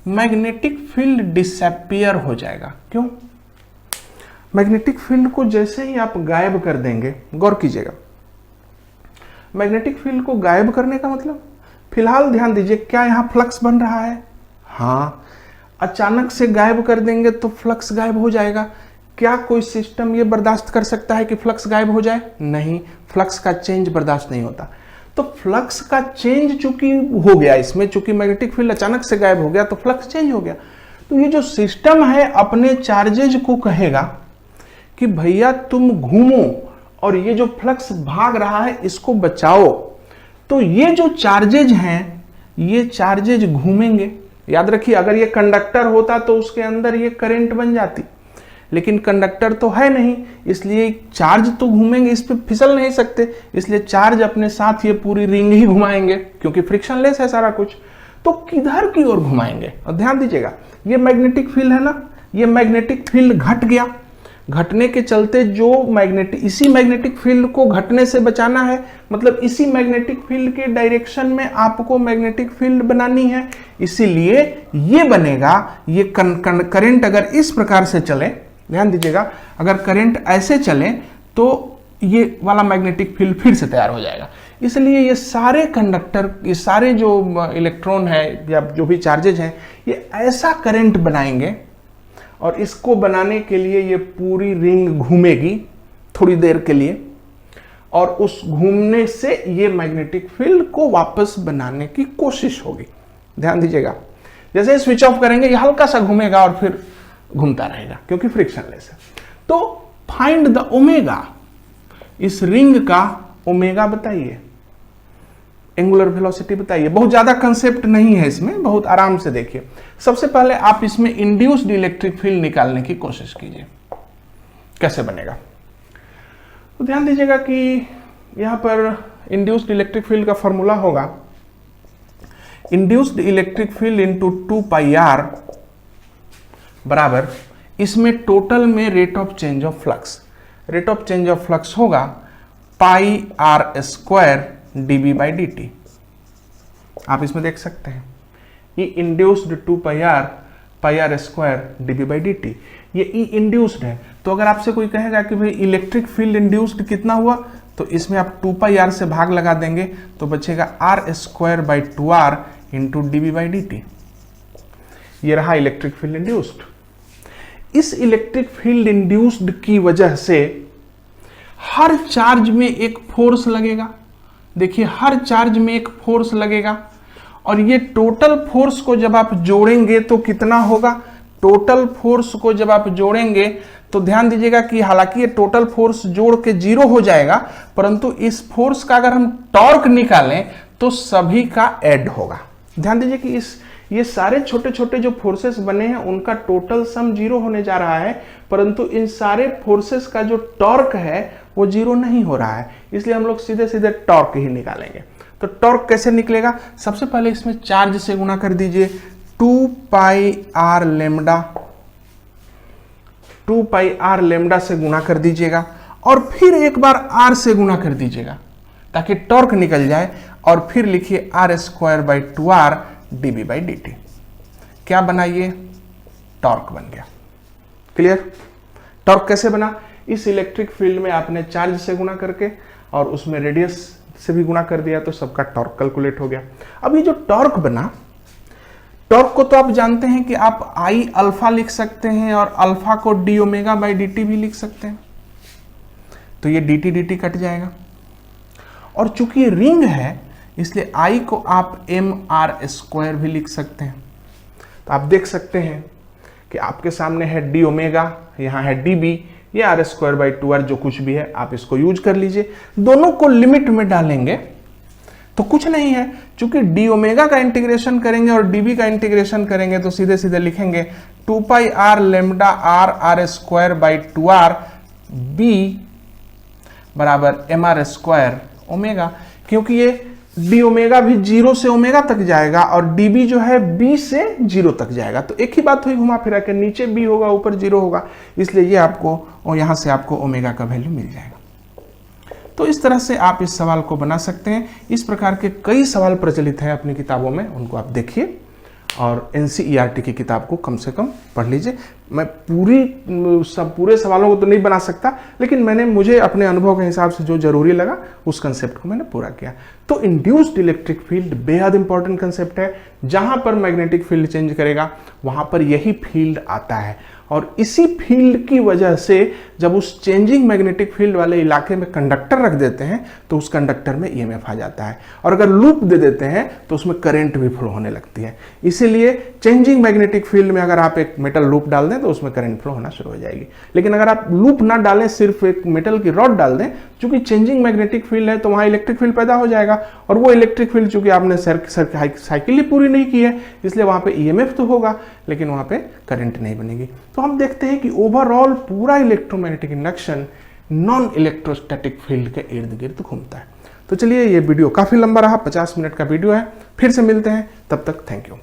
मैग्नेटिक फील्ड डिसअपियर हो जाएगा। क्यों? मैग्नेटिक फील्ड को जैसे ही आप गायब कर देंगे, गौर कीजिएगा, मैग्नेटिक फील्ड को गायब करने का मतलब, फिलहाल ध्यान दीजिए, क्या यहां फ्लक्स बन रहा है? हाँ, अचानक से गायब कर देंगे तो फ्लक्स गायब हो जाएगा। क्या कोई सिस्टम ये बर्दाश्त कर सकता है कि फ्लक्स गायब हो जाए? नहीं, फ्लक्स का चेंज बर्दाश्त नहीं होता। तो फ्लक्स का चेंज चूंकि हो गया इसमें, चूंकि मैग्नेटिक फील्ड अचानक से गायब हो गया तो फ्लक्स चेंज हो गया। तो ये जो सिस्टम है अपने चार्जेज को कहेगा कि भैया तुम घूमो और ये जो फ्लक्स भाग रहा है इसको बचाओ। तो ये जो चार्जेज हैं ये चार्जेज घूमेंगे। याद रखिए, अगर ये कंडक्टर होता तो उसके अंदर ये करंट बन जाती, लेकिन कंडक्टर तो है नहीं, इसलिए चार्ज तो घूमेंगे, इस पे फिसल नहीं सकते, इसलिए चार्ज अपने साथ ये पूरी रिंग ही घुमाएंगे, क्योंकि फ्रिक्शनलेस है सारा कुछ। तो किधर की ओर घुमाएंगे? और ध्यान दीजिएगा, ये मैग्नेटिक फील्ड है ना, ये मैग्नेटिक फील्ड घट गया, घटने के चलते जो इसी मैग्नेटिक फील्ड को घटने से बचाना है, मतलब इसी मैग्नेटिक फील्ड के डायरेक्शन में आपको मैग्नेटिक फील्ड बनानी है, इसीलिए ये बनेगा। ये करंट अगर इस प्रकार से चले, ध्यान दीजिएगा, अगर करंट ऐसे चले तो ये वाला मैग्नेटिक फील्ड फिर से तैयार हो जाएगा। इसलिए ये सारे कंडक्टर, ये सारे जो इलेक्ट्रॉन है या जो भी चार्जेज हैं, ये ऐसा करंट बनाएंगे और इसको बनाने के लिए ये पूरी रिंग घूमेगी थोड़ी देर के लिए, और उस घूमने से ये मैग्नेटिक फील्ड को वापस बनाने की कोशिश होगी। ध्यान दीजिएगा, जैसे स्विच ऑफ करेंगे ये हल्का सा घूमेगा और फिर घूमता रहेगा, क्योंकि फ्रिक्शनलेस है। तो फाइंड द ओमेगा, इस रिंग का ओमेगा बताइए, एंगुलर वेलोसिटी बताइए। बहुत ज्यादा कंसेप्ट नहीं है इसमें, बहुत आराम से देखिए। सबसे पहले आप इसमें इंड्यूस्ड इलेक्ट्रिक फील्ड निकालने की कोशिश कीजिए, कैसे बनेगा। तो ध्यान दीजिएगा कि यहां पर इंड्यूस्ड इलेक्ट्रिक फील्ड का फॉर्मूला होगा induced electric field into 2πr बराबर, इसमें टोटल में rate of change of flux, rate of change of flux होगा πr² dB/dt। आप इसमें देख सकते हैं E इंड्यूस्ड 2πr² dB/dt, ये E इंड्यूस्ड है। तो अगर आपसे कोई कहेगा कि भाई इलेक्ट्रिक फील्ड इंड्यूस्ड कितना हुआ, तो इसमें आप 2πr से भाग लगा देंगे तो बचेगा r²/2r इंटू dB/dt। ये रहा इलेक्ट्रिक फील्ड इंड्यूस्ड। इस इलेक्ट्रिक फील्ड इंड्यूस्ड की वजह से हर चार्ज में एक फोर्स लगेगा। देखिए, हर चार्ज में एक फोर्स लगेगा, और ये टोटल फोर्स को जब आप जोड़ेंगे तो कितना होगा? टोटल फोर्स को जब आप जोड़ेंगे तो ध्यान दीजिएगा कि हालांकि ये टोटल फोर्स जोड़ के 0 हो जाएगा, परंतु इस फोर्स का अगर हम टॉर्क निकालें तो सभी का ऐड होगा। ध्यान दीजिए कि ये सारे छोटे छोटे जो फोर्सेस बने हैं उनका टोटल सम 0 होने जा रहा है, परंतु इन सारे फोर्सेस का जो टॉर्क है वो 0 नहीं हो रहा है, इसलिए हम लोग सीधे सीधे टॉर्क ही निकालेंगे। तो टॉर्क कैसे निकलेगा? सबसे पहले इसमें चार्ज से गुणा कर दीजिए, 2πr लैम्डा, 2πr लैम्डा से गुणा कर दीजिएगा, और फिर एक बार r से गुणा कर दीजिएगा ताकि टॉर्क निकल जाए, और फिर लिखिए r²/2r dB/dt। क्या बना? ये टॉर्क बन गया। क्लियर? टॉर्क कैसे बना? इस इलेक्ट्रिक फील्ड में आपने चार्ज से गुणा करके और उसमें रेडियस से भी गुणा कर दिया तो सबका टॉर्क कैलकुलेट हो गया। अब ये जो टॉर्क बना, टॉर्क को तो आप जानते हैं कि आप I अल्फा लिख सकते हैं और अल्फा को dω/dt भी लिख सकते हैं, तो ये dt कट जाएगा, और चूंकि ये रिंग है इसलिए I को आप mr² भी लिख सकते हैं। तो आप देख सकते हैं कि आपके सामने है dω, यहाँ है dB, ये r²/2r जो कुछ भी है आप इसको यूज कर लीजिए। दोनों को लिमिट में डालेंगे तो कुछ नहीं है, चूंकि dω का इंटीग्रेशन करेंगे और dB का इंटीग्रेशन करेंगे तो सीधे सीधे लिखेंगे 2πr लैम्डा r² b बराबर mr²ω, क्योंकि ये dω भी 0 से ω तक जाएगा और dB जो है b से 0 तक जाएगा, तो एक ही बात हुई घुमा फिरा के, नीचे b होगा ऊपर 0 होगा, इसलिए ये आपको और यहाँ से आपको ω का वैल्यू मिल जाएगा। तो इस तरह से आप इस सवाल को बना सकते हैं। इस प्रकार के कई सवाल प्रचलित हैं अपनी किताबों में, उनको आप देखिए और NCERT की किताब को कम से कम पढ़ लीजिए। मैं पूरे सवालों को तो नहीं बना सकता, लेकिन मुझे अपने अनुभव के हिसाब से जो जरूरी लगा उस कंसेप्ट को मैंने पूरा किया। तो इंड्यूस्ड इलेक्ट्रिक फील्ड बेहद इंपॉर्टेंट कंसेप्ट है। जहां पर मैग्नेटिक फील्ड चेंज करेगा वहां पर यही फील्ड आता है, और इसी फील्ड की वजह से जब उस चेंजिंग मैग्नेटिक फील्ड वाले इलाके में कंडक्टर रख देते हैं तो उस कंडक्टर में ईएमएफ आ जाता है, और अगर लूप दे देते हैं तो उसमें करंट भी फ्लो होने लगती है। इसीलिए चेंजिंग मैग्नेटिक फील्ड में अगर आप एक मेटल लूप डाल दें तो उसमें करंट फ्लो होना शुरू हो जाएगी। लेकिन अगर आप लूप ना डालें, सिर्फ एक मेटल की रॉड डाल दें, चूंकि चेंजिंग मैग्नेटिक फील्ड है तो वहां इलेक्ट्रिक फील्ड पैदा हो जाएगा, और वो इलेक्ट्रिक फील्ड चूंकि आपने साइकिल ही पूरी नहीं की है इसलिए वहां पे ईएमएफ तो होगा लेकिन वहां पे करंट नहीं बनेगी। तो हम देखते हैं कि ओवरऑल पूरा electromagnetic induction non electrostatic field के इर्द गिर्द घूमता है। तो चलिए, ये वीडियो काफी लंबा रहा, 50 मिनट का वीडियो है। फिर से मिलते हैं, तब तक थैंक यू।